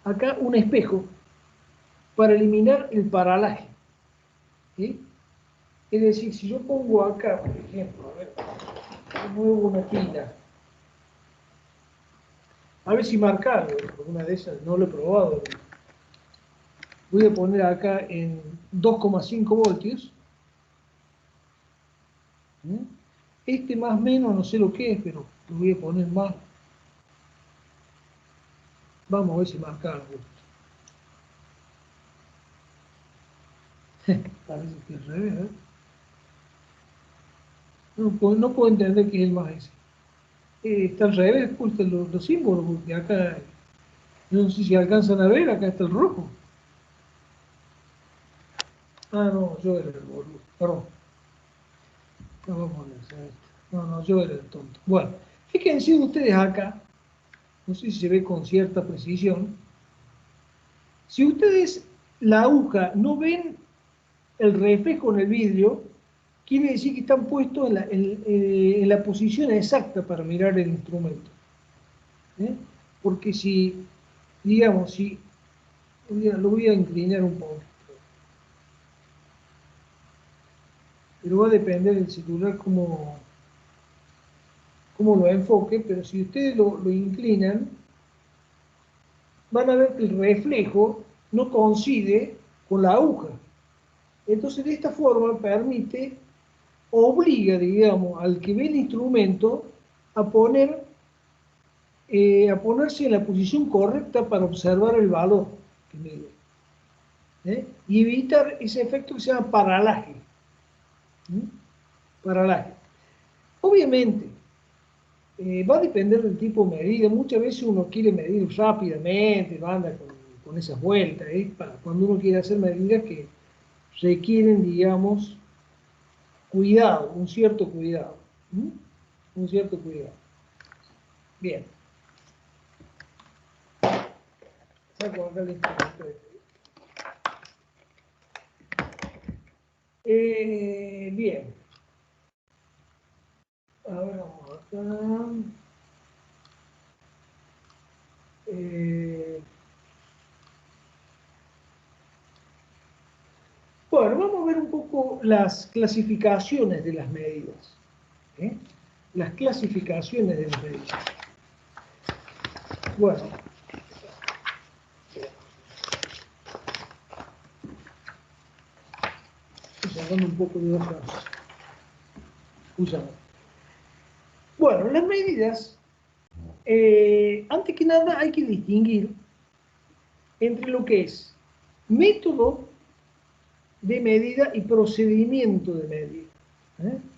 [SPEAKER 1] acá un espejo para eliminar el paralaje. ¿Sí? Es decir, si yo pongo acá, por ejemplo, a ver, muevo una tira, a ver si marca algo, una de esas no lo he probado. Voy a poner acá en 2,5 voltios. Este más o menos, no sé lo que es, pero lo voy a poner más. Vamos a ver si marca algo. Parece que es al revés, ¿eh? No puedo entender qué es el más ese. Está al revés, pues los símbolos, porque acá, no sé si alcanzan a ver, acá está el rojo. Ah, no, yo era el boludo, perdón. No, vamos a ver, no, yo era el tonto. Bueno, fíjense ustedes acá, no sé si se ve con cierta precisión. Si ustedes la aguja no ven el reflejo en el vidrio, quiere decir que están puestos en la posición exacta para mirar el instrumento. Porque si, digamos, lo voy a inclinar un poco, pero va a depender del celular cómo lo enfoque, pero si ustedes lo inclinan, van a ver que el reflejo no coincide con la aguja. Entonces, de esta forma obliga, digamos, al que ve el instrumento a ponerse en la posición correcta para observar el valor que mide. Y evitar ese efecto que se llama paralaje. Paralaje. Obviamente, va a depender del tipo de medida. Muchas veces uno quiere medir rápidamente, anda con esas vueltas, para cuando uno quiere hacer medidas que requieren, digamos, cuidado, un cierto cuidado. Un cierto cuidado. Bien. Saco acá el instrumento. Bien. Ahora vamos acá. Bueno, vamos a ver un poco las clasificaciones de las medidas. Las clasificaciones de las medidas. Bueno. hablando un poco de otras usadas. Bueno, las medidas, antes que nada hay que distinguir entre lo que es método de medida y procedimiento de medida.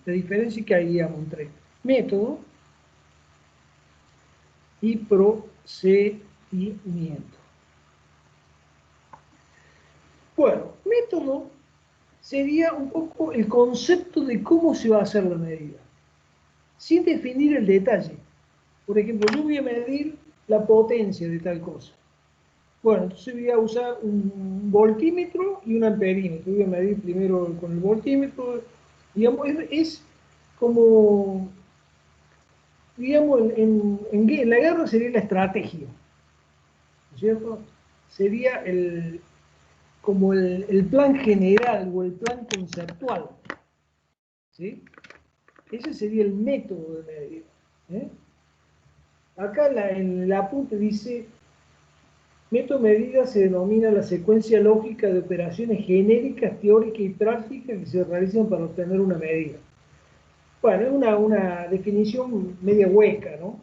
[SPEAKER 1] La diferencia que hay, digamos, entre método y procedimiento. Bueno, método sería un poco el concepto de cómo se va a hacer la medida, sin definir el detalle. Por ejemplo, yo voy a medir la potencia de tal cosa. Bueno, entonces voy a usar un voltímetro y un amperímetro. Voy a medir primero con el voltímetro. Digamos, es como, digamos, en la guerra sería la estrategia, ¿no es cierto? Sería como el plan general o el plan conceptual, ¿sí? Ese sería el método de medir, ¿eh? Acá en el apunte dice: método de medida se denomina la secuencia lógica de operaciones genéricas, teóricas y prácticas que se realizan para obtener una medida. Bueno, es una definición media hueca, ¿no?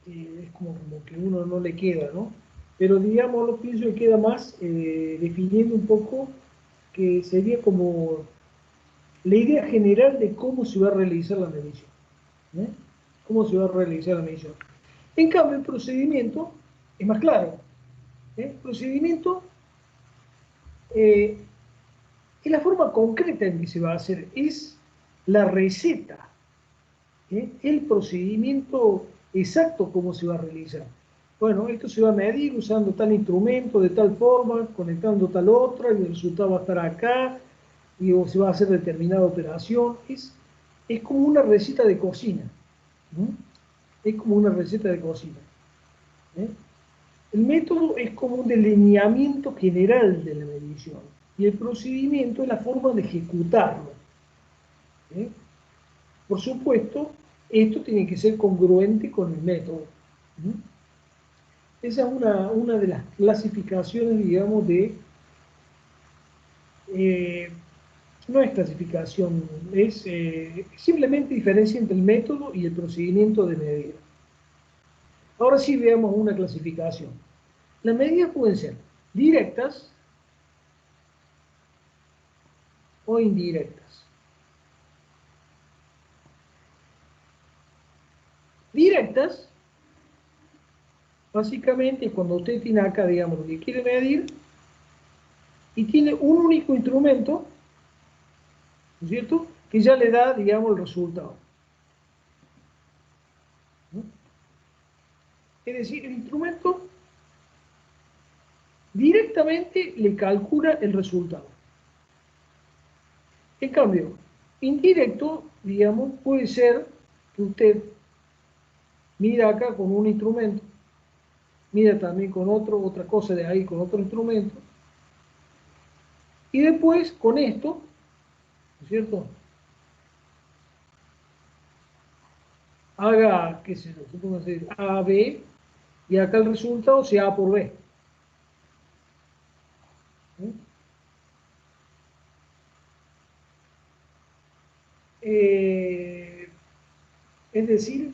[SPEAKER 1] Es como que uno no le queda, ¿no? Pero digamos, lo pienso que queda más definiendo un poco que sería como la idea general de cómo se va a realizar la medición, ¿eh? Cómo se va a realizar la medición. En cambio, el procedimiento es más claro. El procedimiento es la forma concreta en que se va a hacer, es la receta, el procedimiento exacto cómo se va a realizar. Bueno, esto se va a medir usando tal instrumento, de tal forma, conectando tal otra, y el resultado va a estar acá, y se va a hacer determinada operación. Es como una receta de cocina. Es como una receta de cocina. El método es como un delineamiento general de la medición, y el procedimiento es la forma de ejecutarlo. Por supuesto, esto tiene que ser congruente con el método. Esa es una de las clasificaciones, digamos, no es clasificación, es simplemente diferencia entre el método y el procedimiento de medida. Ahora sí veamos una clasificación. Las medidas pueden ser directas o indirectas. Directas, básicamente, es cuando usted tiene acá, digamos, lo que quiere medir y tiene un único instrumento, ¿no es cierto?, que ya le da, digamos, el resultado. Es decir, el instrumento directamente le calcula el resultado. En cambio, indirecto, digamos, puede ser que usted mira acá con un instrumento, mira también con otra cosa de ahí, con otro instrumento, y después con esto, ¿no es cierto?, haga, qué sé yo, supóngase A, B, y acá el resultado sea A por B. Es decir,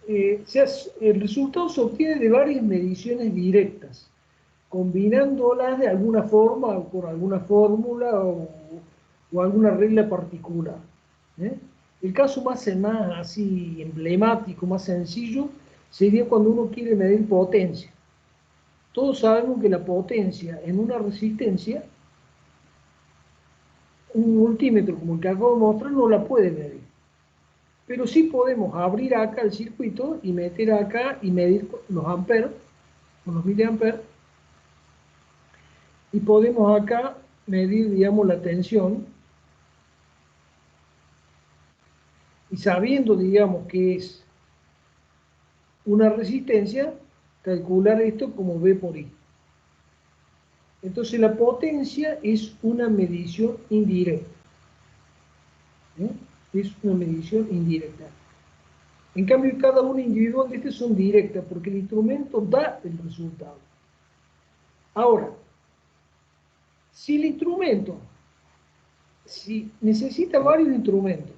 [SPEAKER 1] el resultado se obtiene de varias mediciones directas, combinándolas de alguna forma, o por alguna fórmula, o alguna regla particular. El caso más así emblemático, más sencillo, sería cuando uno quiere medir potencia. Todos sabemos que la potencia en una resistencia, un multímetro como el que acabo de mostrar no la puede medir. Pero sí podemos abrir acá el circuito y meter acá y medir los amperes, o los miliamperes, y podemos acá medir, digamos, la tensión, y sabiendo, digamos, que es una resistencia, calcular esto como V por I. Entonces la potencia es una medición indirecta. Es una medición indirecta. En cambio, cada una individual de estas son directas, porque el instrumento da el resultado. Ahora, si el instrumento, si necesita varios instrumentos,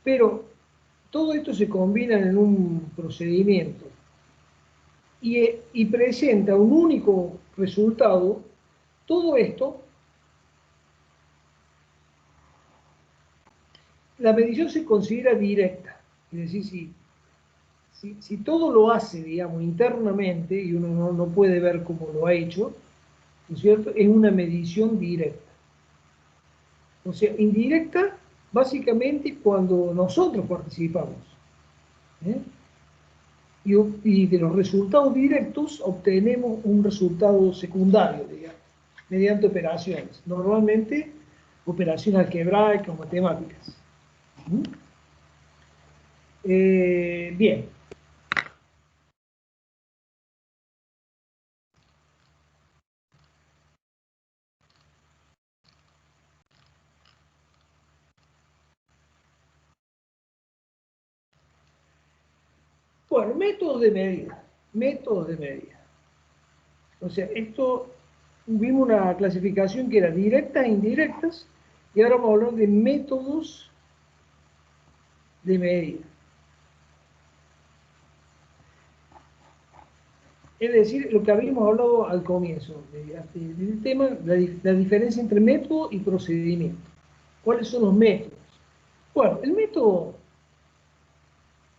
[SPEAKER 1] pero todo esto se combina en un procedimiento y presenta un único resultado, todo esto, la medición se considera directa. Es decir, si todo lo hace, digamos, internamente, y uno no puede ver cómo lo ha hecho, ¿no es cierto? Es una medición directa. O sea, indirecta, básicamente, cuando nosotros participamos. ¿Eh? Y de los resultados directos obtenemos un resultado secundario, digamos, mediante operaciones. Normalmente, operaciones algebraicas o matemáticas. Bien. Bueno, métodos de medida. Métodos de medida. O sea, esto, vimos una clasificación que era directas e indirectas, y ahora vamos a hablar de métodos de medida. Es decir, lo que habíamos hablado al comienzo del tema, la diferencia entre método y procedimiento. ¿Cuáles son los métodos? Bueno, el método,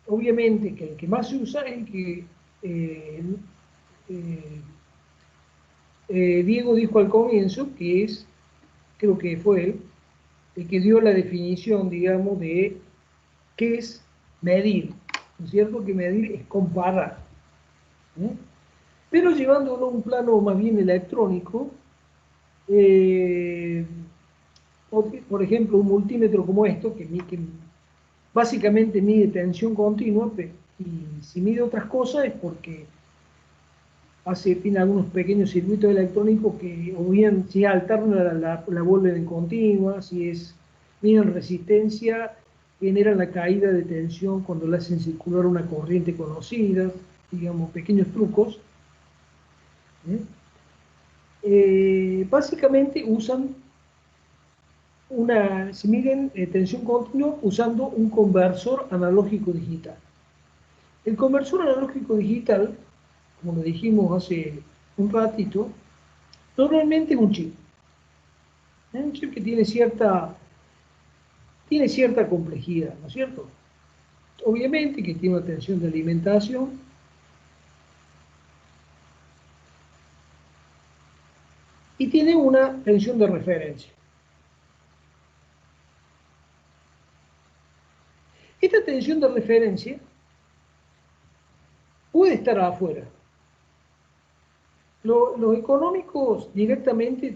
[SPEAKER 1] obviamente, que el que más se usa es el que Diego dijo al comienzo, que es, creo que fue él, el que dio la definición, digamos, de qué es medir. ¿No es cierto? Que medir es comparar. ¿Eh? Pero llevándolo a un plano más bien electrónico, por ejemplo, un multímetro como esto, que básicamente mide tensión continua, y si mide otras cosas es porque tiene algunos pequeños circuitos electrónicos que, o bien si alternan la vuelven en continua, miden resistencia, generan la caída de tensión cuando le hacen circular una corriente conocida, digamos, pequeños trucos. Básicamente se miden tensión continua usando un conversor analógico digital. El conversor analógico digital, como lo dijimos hace un ratito, normalmente es un chip. Un chip que tiene cierta complejidad, ¿no es cierto? Obviamente que tiene una tensión de alimentación, y tiene una tensión de referencia. Esta tensión de referencia puede estar afuera. Los económicos directamente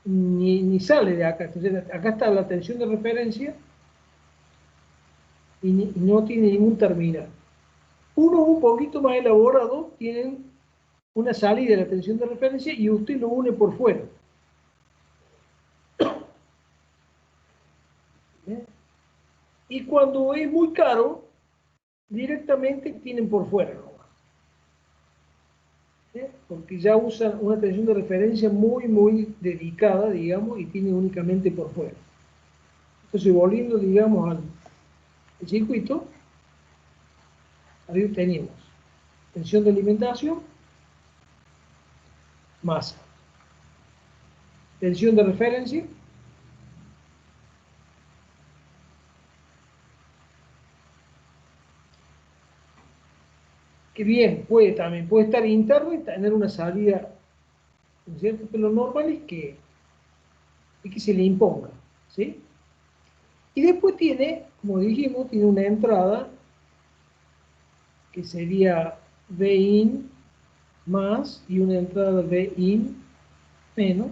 [SPEAKER 1] ni sale de acá. Entonces, acá está la tensión de referencia y no tiene ningún terminal. Unos un poquito más elaborados tienen una salida de la tensión de referencia y usted lo une por fuera. Y cuando es muy caro, directamente tienen por fuera, ¿no? Porque ya usan una tensión de referencia muy dedicada, digamos, y tiene únicamente por fuera. Entonces, volviendo, digamos, al circuito, ahí tenemos tensión de alimentación, masa. Tensión de referencia, que bien, también puede estar interno y tener una salida, ¿no es cierto? Pero lo normal es que se le imponga, ¿sí? Y después tiene, como dijimos, tiene una entrada que sería Vin más y una entrada Vin menos.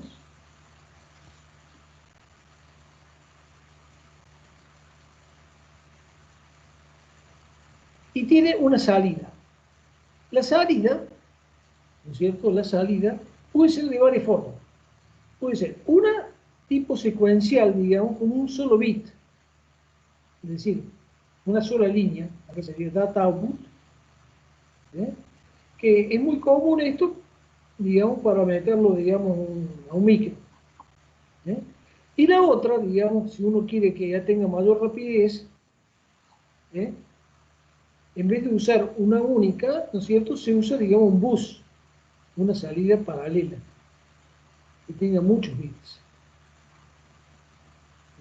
[SPEAKER 1] Y tiene una salida. La salida, ¿no es cierto? La salida puede ser de varias formas. Puede ser una tipo secuencial, digamos, con un solo bit. Es decir, una sola línea, acá sería data output, ¿eh? que es muy común esto, digamos, para meterlo, digamos, a un micro. ¿Eh? Y la otra, digamos, si uno quiere que ya tenga mayor rapidez, ¿eh? En vez de usar una única, ¿no es cierto?, se usa, digamos, un bus, una salida paralela, que tenga muchos bits.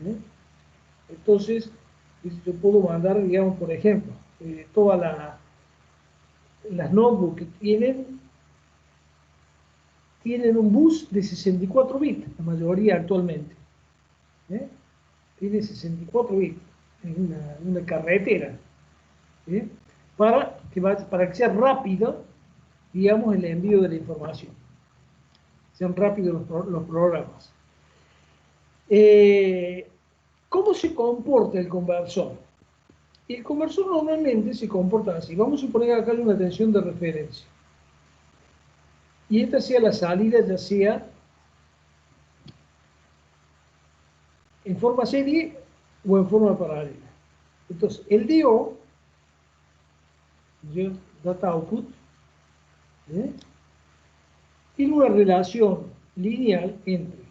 [SPEAKER 1] ¿Eh? Entonces, yo puedo mandar, digamos, por ejemplo, todas las notebooks que tienen un bus de 64 bits, la mayoría actualmente. ¿Eh? Tiene 64 bits, es una carretera. ¿Eh? Para que sea rápido, digamos, el envío de la información. Sean rápidos los programas. ¿Cómo se comporta el conversor? El conversor normalmente se comporta así. Vamos a suponer que acá hay una tensión de referencia. Y esta sea la salida, ya sea en forma serie o en forma paralela. Entonces, el DO, Data Output, ¿eh? Tiene una relación lineal entre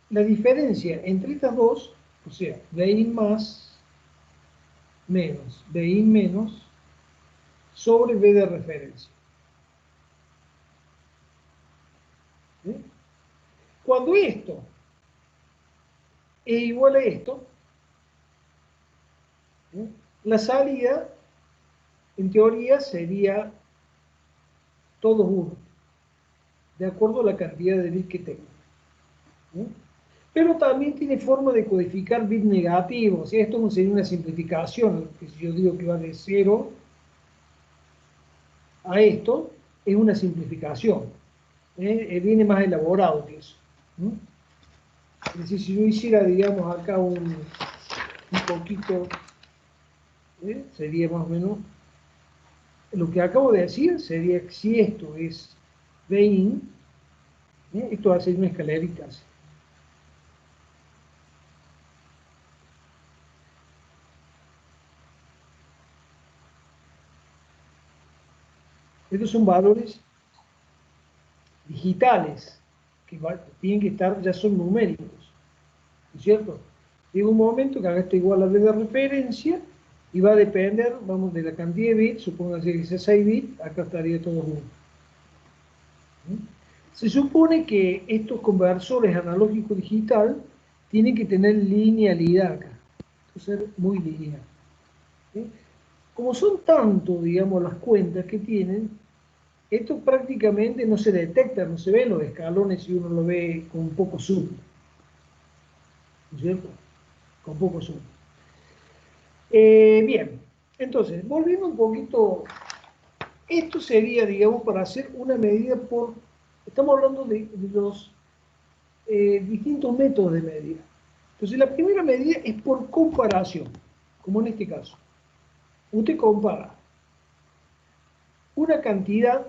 [SPEAKER 1] la diferencia entre estas dos, o sea, Bin más menos Bin menos sobre B de referencia. ¿Sí? Cuando esto es igual a esto, ¿sí?, la salida, en teoría, sería todos 1, de acuerdo a la cantidad de bits que tengo. ¿Sí? Pero también tiene forma de codificar bits negativos. ¿Sí? Esto sería una simplificación, que si yo digo que va de 0 a esto, es una simplificación. Viene más elaborado que eso. ¿No? Es decir, si yo hiciera, digamos, acá un poquito, sería más o menos, lo que acabo de decir sería que si esto es Bin, esto va a ser una escalerita así. Estos son valores digitales, que tienen que estar, ya son numéricos, ¿no es cierto? Llega un momento que acá está igual a B de referencia y va a depender, vamos, de la cantidad de bits, supóngase que sea 6 bits, acá estaría todo 1. Se supone que estos conversores analógico-digital tienen que tener linealidad acá, ser muy lineal. ¿Sí? Como son tanto, digamos, las cuentas que tienen, esto prácticamente no se detecta, no se ven los escalones si uno lo ve con poco zoom. ¿No es cierto? Con poco zoom. Bien, entonces, volviendo un poquito, esto sería, digamos, para hacer una medida por, estamos hablando de los distintos métodos de medida. Entonces, la primera medida es por comparación, como en este caso. Usted compara una cantidad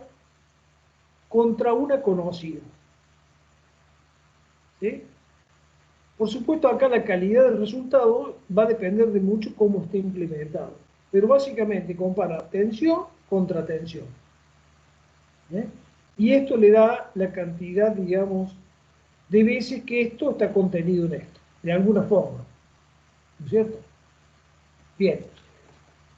[SPEAKER 1] contra una conocida. ¿Sí? Por supuesto, acá la calidad del resultado va a depender de mucho cómo esté implementado. Pero básicamente compara tensión contra tensión. ¿Eh? Y esto le da la cantidad, digamos, de veces que esto está contenido en esto, de alguna forma. ¿No es cierto? Bien.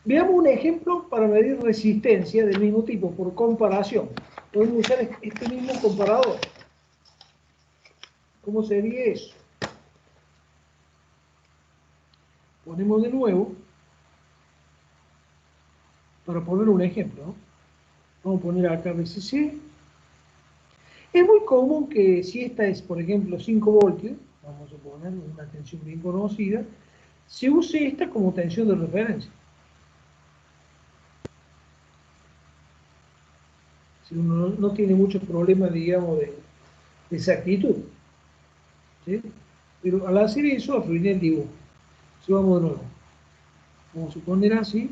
[SPEAKER 1] Veamos un ejemplo para medir resistencia del mismo tipo, por comparación. Podemos usar este mismo comparador. ¿Cómo sería eso? Ponemos de nuevo, para poner un ejemplo, ¿no? Vamos a poner acá VCC. Es muy común que si esta es, por ejemplo, 5 voltios, vamos a poner una tensión bien conocida, se use esta como tensión de referencia. Si uno no tiene muchos problemas, digamos, de exactitud. ¿Sí? Pero al hacer eso, arruiné el dibujo. Si vamos de nuevo. Vamos a suponer así.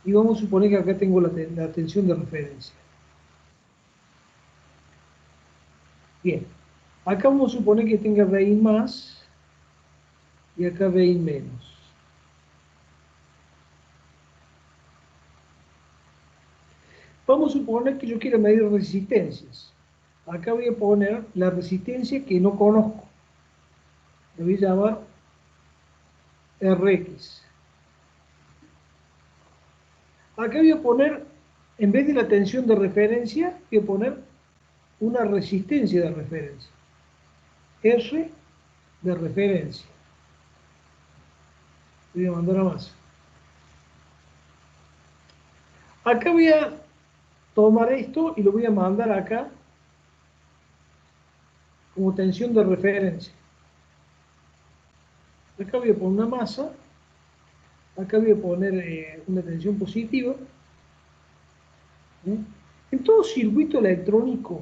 [SPEAKER 1] Y vamos a suponer que acá tengo la tensión de referencia. Bien. Acá vamos a suponer que tenga Bin más y acá Bin menos. Vamos a suponer que yo quiero medir resistencias. Acá voy a poner la resistencia que no conozco. Le voy a llamar Rx. Acá voy a poner, en vez de la tensión de referencia, voy a poner una resistencia de referencia. R de referencia. Voy a mandar a masa. Acá voy a tomar esto y lo voy a mandar acá como tensión de referencia. Acá voy a poner una masa. Acá voy a poner una tensión positiva. En todo circuito electrónico,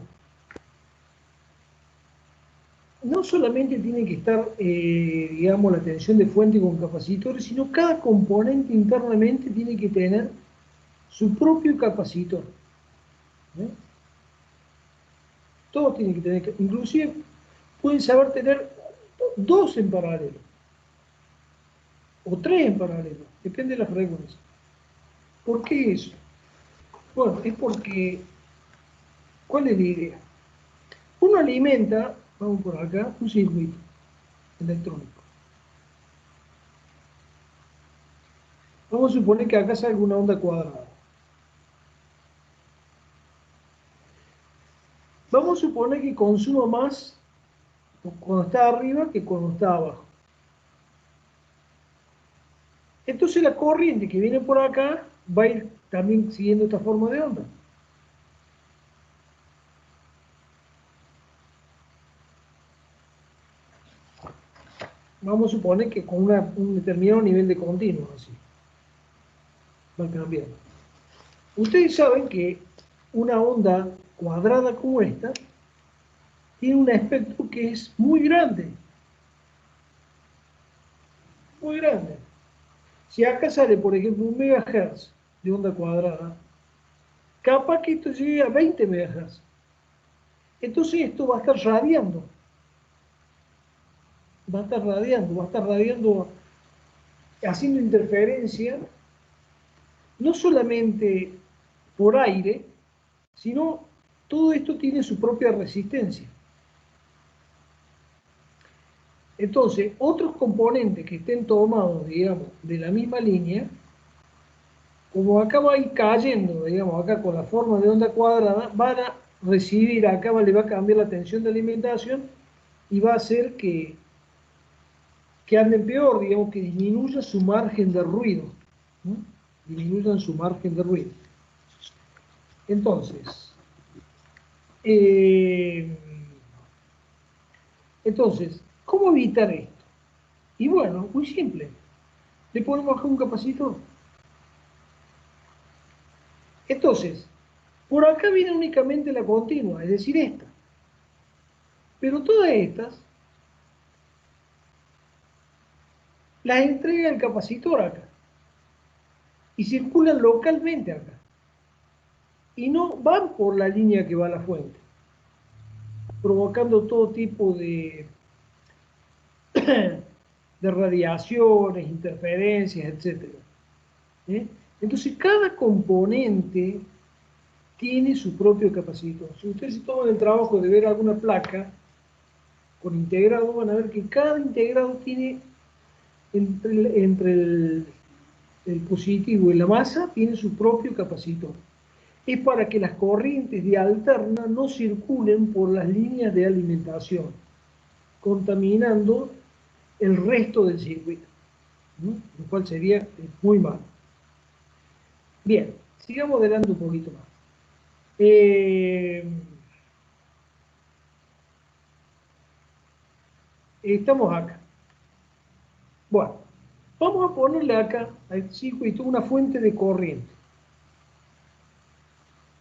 [SPEAKER 1] no solamente tiene que estar, digamos, la tensión de fuente con capacitores, sino cada componente internamente tiene que tener su propio capacitor. Todos tienen que tener, inclusive pueden saber tener dos en paralelo, o tres en paralelo, depende de la frecuencia. ¿Por qué eso? Bueno, es porque, ¿cuál es la idea? Uno alimenta, vamos por acá, un circuito electrónico. Vamos a suponer que acá salga una onda cuadrada. Vamos a suponer que consuma más cuando está arriba que cuando está abajo. Entonces la corriente que viene por acá va a ir también siguiendo esta forma de onda. Vamos a suponer que con un determinado nivel de continuo, así. Va cambiando. Ustedes saben que una onda cuadrada como esta tiene un espectro que es muy grande. Muy grande. Si acá sale, por ejemplo, 1 MHz de onda cuadrada, capaz que esto llegue a 20 MHz. Entonces esto va a estar radiando. Va a estar radiando, haciendo interferencia, no solamente por aire, sino todo esto tiene su propia resistencia. Entonces, otros componentes que estén tomados, digamos, de la misma línea, como acá va a ir cayendo, digamos, acá con la forma de onda cuadrada, van a recibir, acá le va a cambiar la tensión de alimentación y va a hacer que anden peor, digamos, que disminuya su margen de ruido, ¿no? Disminuyan su margen de ruido. Entonces, ¿cómo evitar esto? Y bueno, muy simple. Le ponemos acá un capacitor. Entonces, por acá viene únicamente la continua, es decir, esta. Pero todas estas las entrega el capacitor acá. Y circulan localmente acá. Y no van por la línea que va a la fuente, provocando todo tipo de radiaciones, interferencias, etc. Entonces, cada componente tiene su propio capacitor. Si ustedes se toman el trabajo de ver alguna placa con integrado, van a ver que cada integrado tiene entre el positivo y la masa, tiene su propio capacitor. Es para que las corrientes de alterna no circulen por las líneas de alimentación, contaminando el resto del circuito, ¿no? Lo cual sería muy malo. Bien, sigamos adelante un poquito más. Estamos acá. Bueno, vamos a ponerle acá al circuito una fuente de corriente.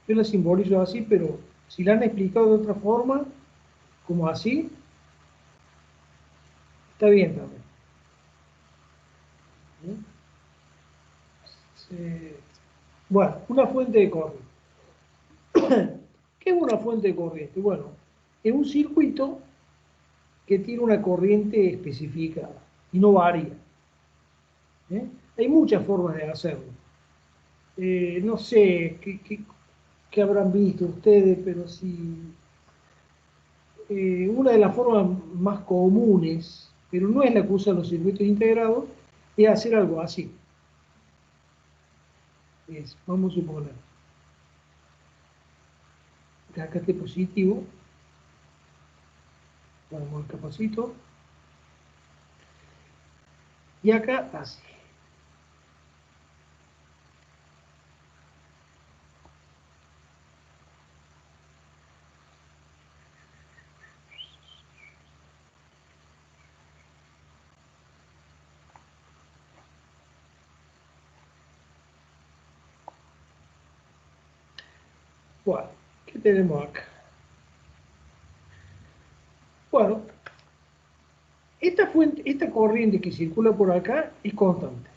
[SPEAKER 1] Yo la simbolizo así, pero si la han explicado de otra forma, como así, está bien también. Bueno, una fuente de corriente. ¿Qué es una fuente de corriente? Bueno, es un circuito que tiene una corriente especificada y no varía. Hay muchas formas de hacerlo. No sé, que habrán visto ustedes, pero si una de las formas más comunes, pero no es la que usan los circuitos integrados, es hacer algo así. Vamos a suponer que acá esté positivo, ponemos el capacitor, y acá así. Bueno, ¿qué tenemos acá? Bueno, esta corriente que circula por acá es constante.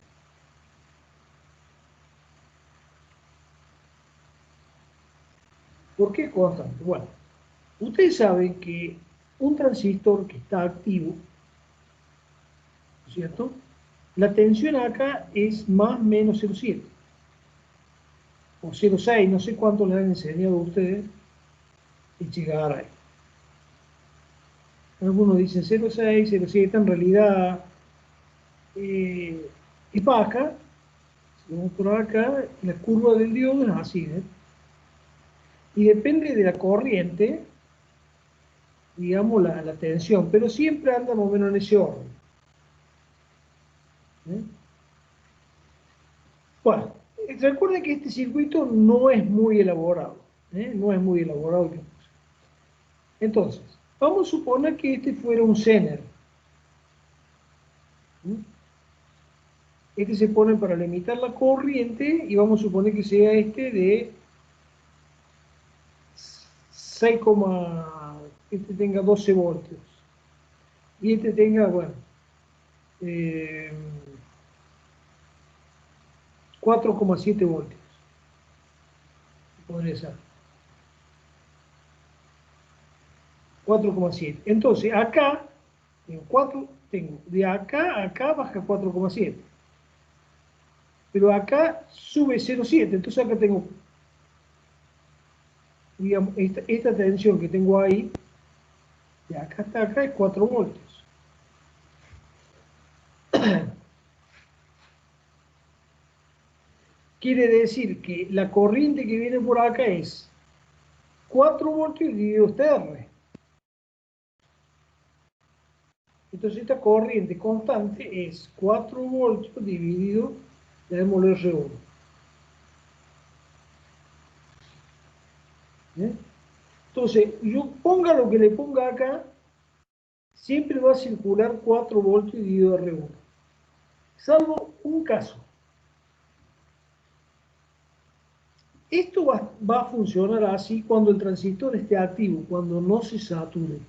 [SPEAKER 1] ¿Por qué constante? Bueno, ustedes saben que un transistor que está activo, ¿no es cierto? La tensión acá es más menos 0,7 o 0,6, no sé cuánto les han enseñado a ustedes y llegar ahí. Algunos dicen 0,6, 0,7, en realidad es baja. Si vamos por acá, la curva del diodo es así, ¿eh? Y depende de la corriente, digamos, la tensión, pero siempre anda más o menos en ese orden. ¿Eh? Bueno, recuerden que este circuito no es muy elaborado, ¿eh? No es muy elaborado. Entonces, vamos a suponer que este fuera un Zener. ¿Eh? Este se pone para limitar la corriente y vamos a suponer que sea este de 6, este tenga 12 voltios y este tenga, bueno, 4,7 voltios. Podría ser 4,7. Entonces, acá tengo de acá a acá baja 4,7. Pero acá sube 0,7. Entonces acá tengo, digamos, esta tensión que tengo ahí, de acá hasta acá es 4 voltios. Quiere decir que la corriente que viene por acá es 4 voltios dividido este R. Entonces esta corriente constante es 4 voltios dividido, llamémoslo R1. ¿Eh? Entonces, yo ponga lo que le ponga acá, siempre va a circular 4 voltios dividido R1. Salvo un caso. Esto va a funcionar así cuando el transistor esté activo, cuando no se sature.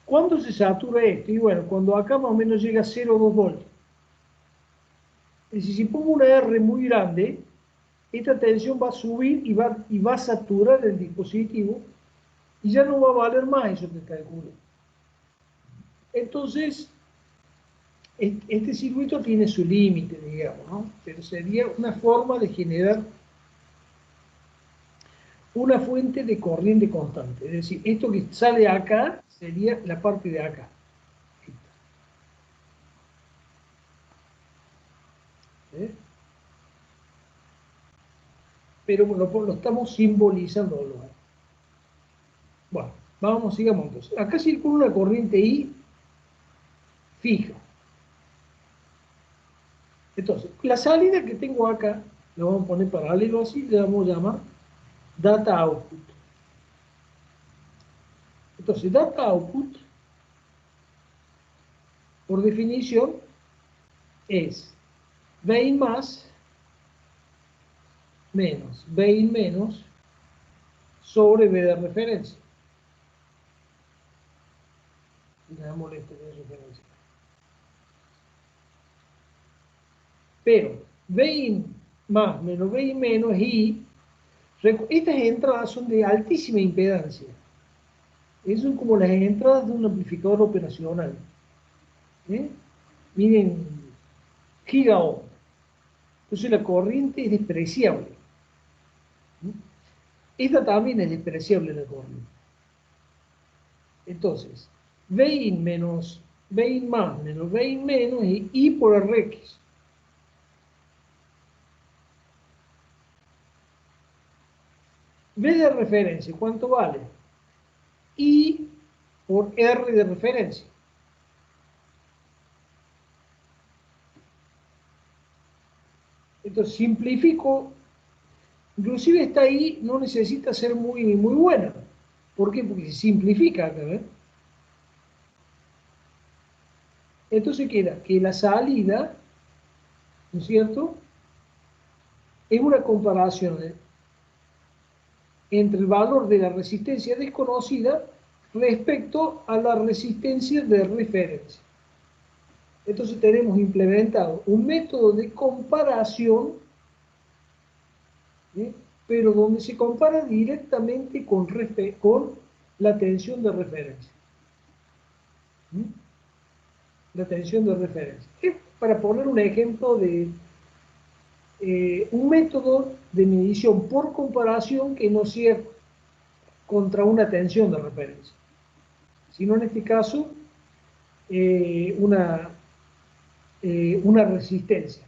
[SPEAKER 1] ¿Cuándo se satura esto? Y bueno, cuando acá más o menos llega a 0,2 voltios. Es decir, si pongo una R muy grande, esta tensión va a subir y va a saturar el dispositivo y ya no va a valer más eso que calculo. Entonces, este circuito tiene su límite, digamos, ¿no? Pero sería una forma de generar una fuente de corriente constante. Es decir, esto que sale acá sería la parte de acá. ¿Eh? Pero bueno, lo estamos simbolizando. Bueno, sigamos entonces. Acá circula una corriente I fija. Entonces, la salida que tengo acá, la vamos a poner paralelo así, le vamos a llamar data output. Entonces, data output, por definición, es Vin más menos Vin menos sobre V de referencia. Llamémosle esto de referencia. Pero Vin más menos Vin menos I, estas entradas son de altísima impedancia. Son como las entradas de un amplificador operacional. Miren, gigaohm. Entonces la corriente es despreciable. esta también es despreciable la corriente. Entonces, Vin menos Vin más menos Vin menos y I por Rx. V de referencia, ¿cuánto vale? I por R de referencia. Entonces simplifico, inclusive esta I no necesita ser muy buena. ¿Por qué? Porque se simplifica acá, ¿ves? Entonces queda que la salida, ¿no es cierto?, es una comparación entre el valor de la resistencia desconocida respecto a la resistencia de referencia. Entonces tenemos implementado un método de comparación, pero donde se compara directamente con la tensión de referencia. La tensión de referencia. Es para poner un ejemplo de un método de medición por comparación que no sea contra una tensión de referencia, sino en este caso una resistencia.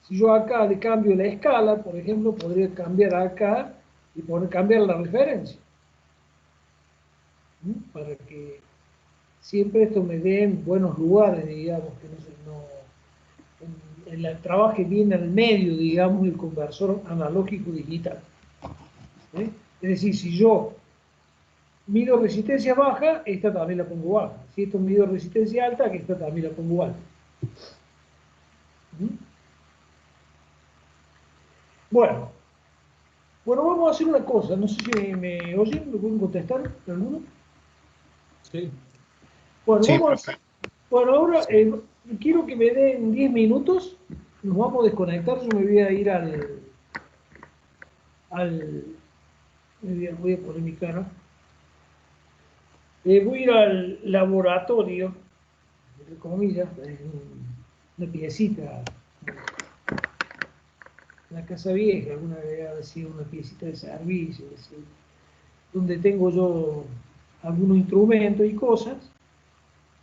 [SPEAKER 1] Si yo acá le cambio la escala, por ejemplo, podría cambiar acá y poder cambiar la referencia. Para que siempre esto me dé en buenos lugares, digamos, que trabaje bien al medio, digamos, el conversor analógico digital. Es decir, si yo mido resistencia baja, esta también la pongo baja. Si esto mido resistencia alta, que esta también la pongo alta. Bueno, vamos a hacer una cosa. No sé si me oyen, ¿me pueden contestar alguno?
[SPEAKER 2] Sí.
[SPEAKER 1] Bueno,
[SPEAKER 4] Sí,
[SPEAKER 1] ahora
[SPEAKER 4] sí.
[SPEAKER 1] quiero que me den 10 minutos. Nos vamos a desconectar. Yo me voy a ir voy a poner mi cara. Voy a ir al laboratorio, entre comillas, una piecita, la casa vieja, alguna vez ha sido una piecita de servicio, donde tengo yo algunos instrumentos y cosas,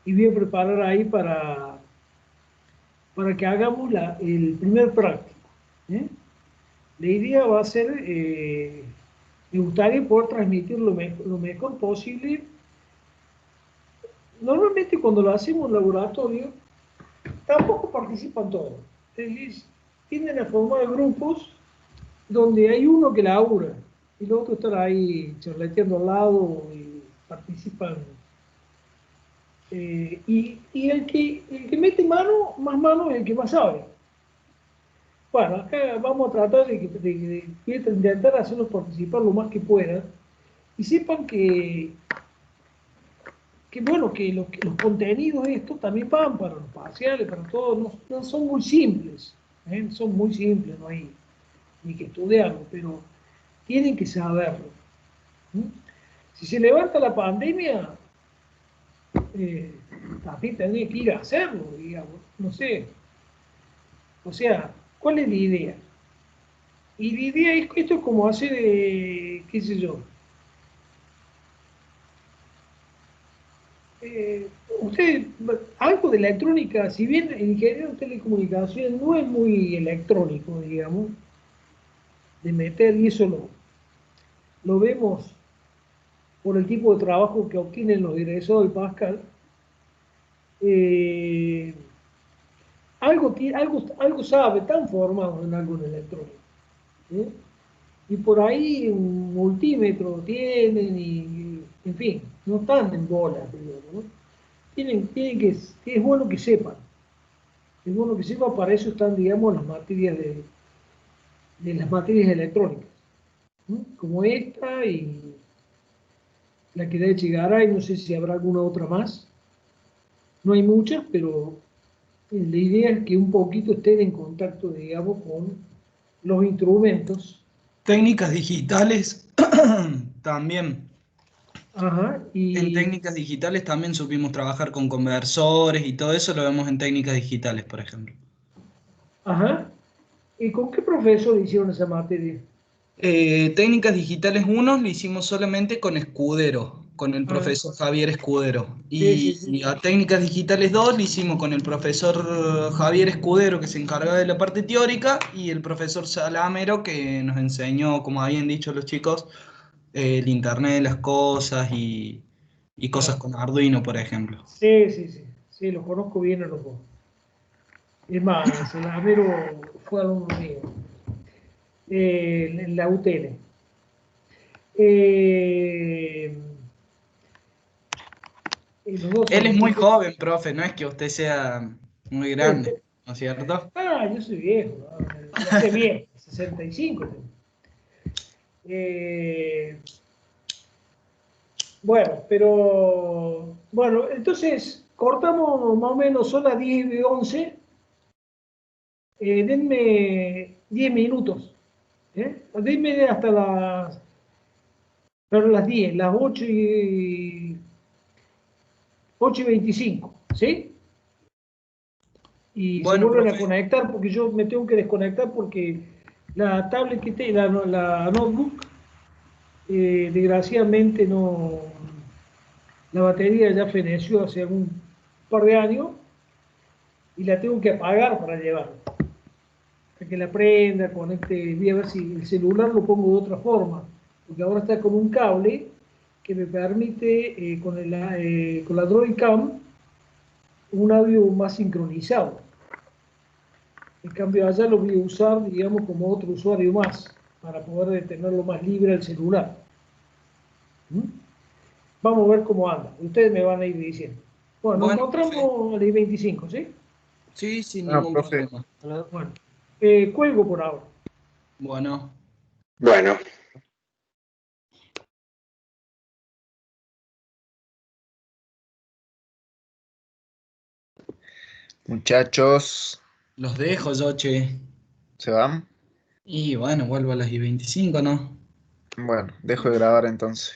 [SPEAKER 1] y voy a preparar ahí para que hagamos el primer práctico. La idea va a ser, me gustaría poder transmitir lo mejor posible. Normalmente cuando lo hacemos en laboratorio, tampoco participan todos. Es decir, tienden a formar grupos donde hay uno que labura y los otros están ahí charleteando al lado y participan. Y el que mete más mano es el que más sabe. Bueno, acá vamos a tratar de intentar hacerlos participar lo más que puedan y sepan que bueno, que los contenidos de esto también van para los parciales, para todos, no son muy simples, son muy simples, no hay ni que estudiarlo, pero tienen que saberlo. Si se levanta la pandemia, también tendría que ir a hacerlo, digamos, no sé. O sea, ¿cuál es la idea? Y la idea es que esto es como hacer, qué sé yo, usted, algo de electrónica, si bien el ingeniero de telecomunicaciones no es muy electrónico, digamos, de meter, y eso lo vemos por el tipo de trabajo que obtienen los egresados de Pascal, algo sabe, tan formado en algo en electrónico. Y por ahí un multímetro tienen y, en fin, no están en bolas, digamos, ¿no? Tienen que, es bueno que sepan. Es bueno que sepan, para eso están, digamos, las materias de las materias electrónicas, ¿no? Como esta y la que de Chegaray, no sé si habrá alguna otra más. No hay muchas, pero la idea es que un poquito estén en contacto, digamos, con los instrumentos.
[SPEAKER 6] Técnicas digitales también.
[SPEAKER 1] Ajá,
[SPEAKER 6] En técnicas digitales también supimos trabajar con conversores y todo eso lo vemos en técnicas digitales, por ejemplo.
[SPEAKER 1] ajá. ¿Y con qué profesor hicieron esa materia?
[SPEAKER 6] Técnicas digitales 1 lo hicimos solamente con Escudero, con el profesor Javier Escudero. Y a técnicas digitales 2 lo hicimos con el profesor Javier Escudero, que se encarga de la parte teórica, y el profesor Salamero, que nos enseñó, como habían dicho los chicos, el Internet de las cosas y cosas con Arduino, por ejemplo.
[SPEAKER 1] Sí, sí, sí. Sí, los conozco bien a los dos. Es más, el Salamero fue alumno mío en la UTN. Los dos
[SPEAKER 6] Él
[SPEAKER 1] son
[SPEAKER 6] es muy
[SPEAKER 1] chicos.
[SPEAKER 6] joven, profe, no es que usted sea muy grande, ¿no es cierto?
[SPEAKER 1] Yo soy viejo, no sé bien, 65 tengo. Bueno, pero bueno, entonces cortamos más o menos, son las 10 y 11. Denme 10 minutos. Denme hasta pero las 10, las 8:25, ¿sí? Y se
[SPEAKER 6] Bueno,
[SPEAKER 1] vuelven a
[SPEAKER 6] profe,
[SPEAKER 1] conectar porque yo me tengo que desconectar porque la tablet que tengo, la notebook, desgraciadamente no, la batería ya feneció hace un par de años y la tengo que apagar para llevarla. Para que la prenda, conecte, voy a ver si el celular lo pongo de otra forma, porque ahora está con un cable que me permite con la Droidcam un audio más sincronizado. En cambio, allá lo voy a usar, digamos, como otro usuario más, para poder tenerlo más libre el celular. ¿Mm? Vamos a ver cómo anda. Ustedes me van a ir diciendo. Bueno, nos
[SPEAKER 6] bueno, profe,
[SPEAKER 1] encontramos a las 25, ¿sí?
[SPEAKER 6] sí, sin
[SPEAKER 4] Bueno,
[SPEAKER 6] ningún
[SPEAKER 4] profe,
[SPEAKER 6] problema.
[SPEAKER 1] Bueno, cuelgo por ahora.
[SPEAKER 6] Bueno,
[SPEAKER 3] Bueno,
[SPEAKER 4] muchachos,
[SPEAKER 6] los dejo yo, che.
[SPEAKER 4] ¿se van?
[SPEAKER 6] Y bueno, vuelvo a las 25, ¿no?
[SPEAKER 4] Bueno, dejo de grabar entonces.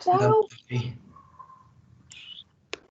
[SPEAKER 6] Dale,
[SPEAKER 1] Chao.
[SPEAKER 6] sí.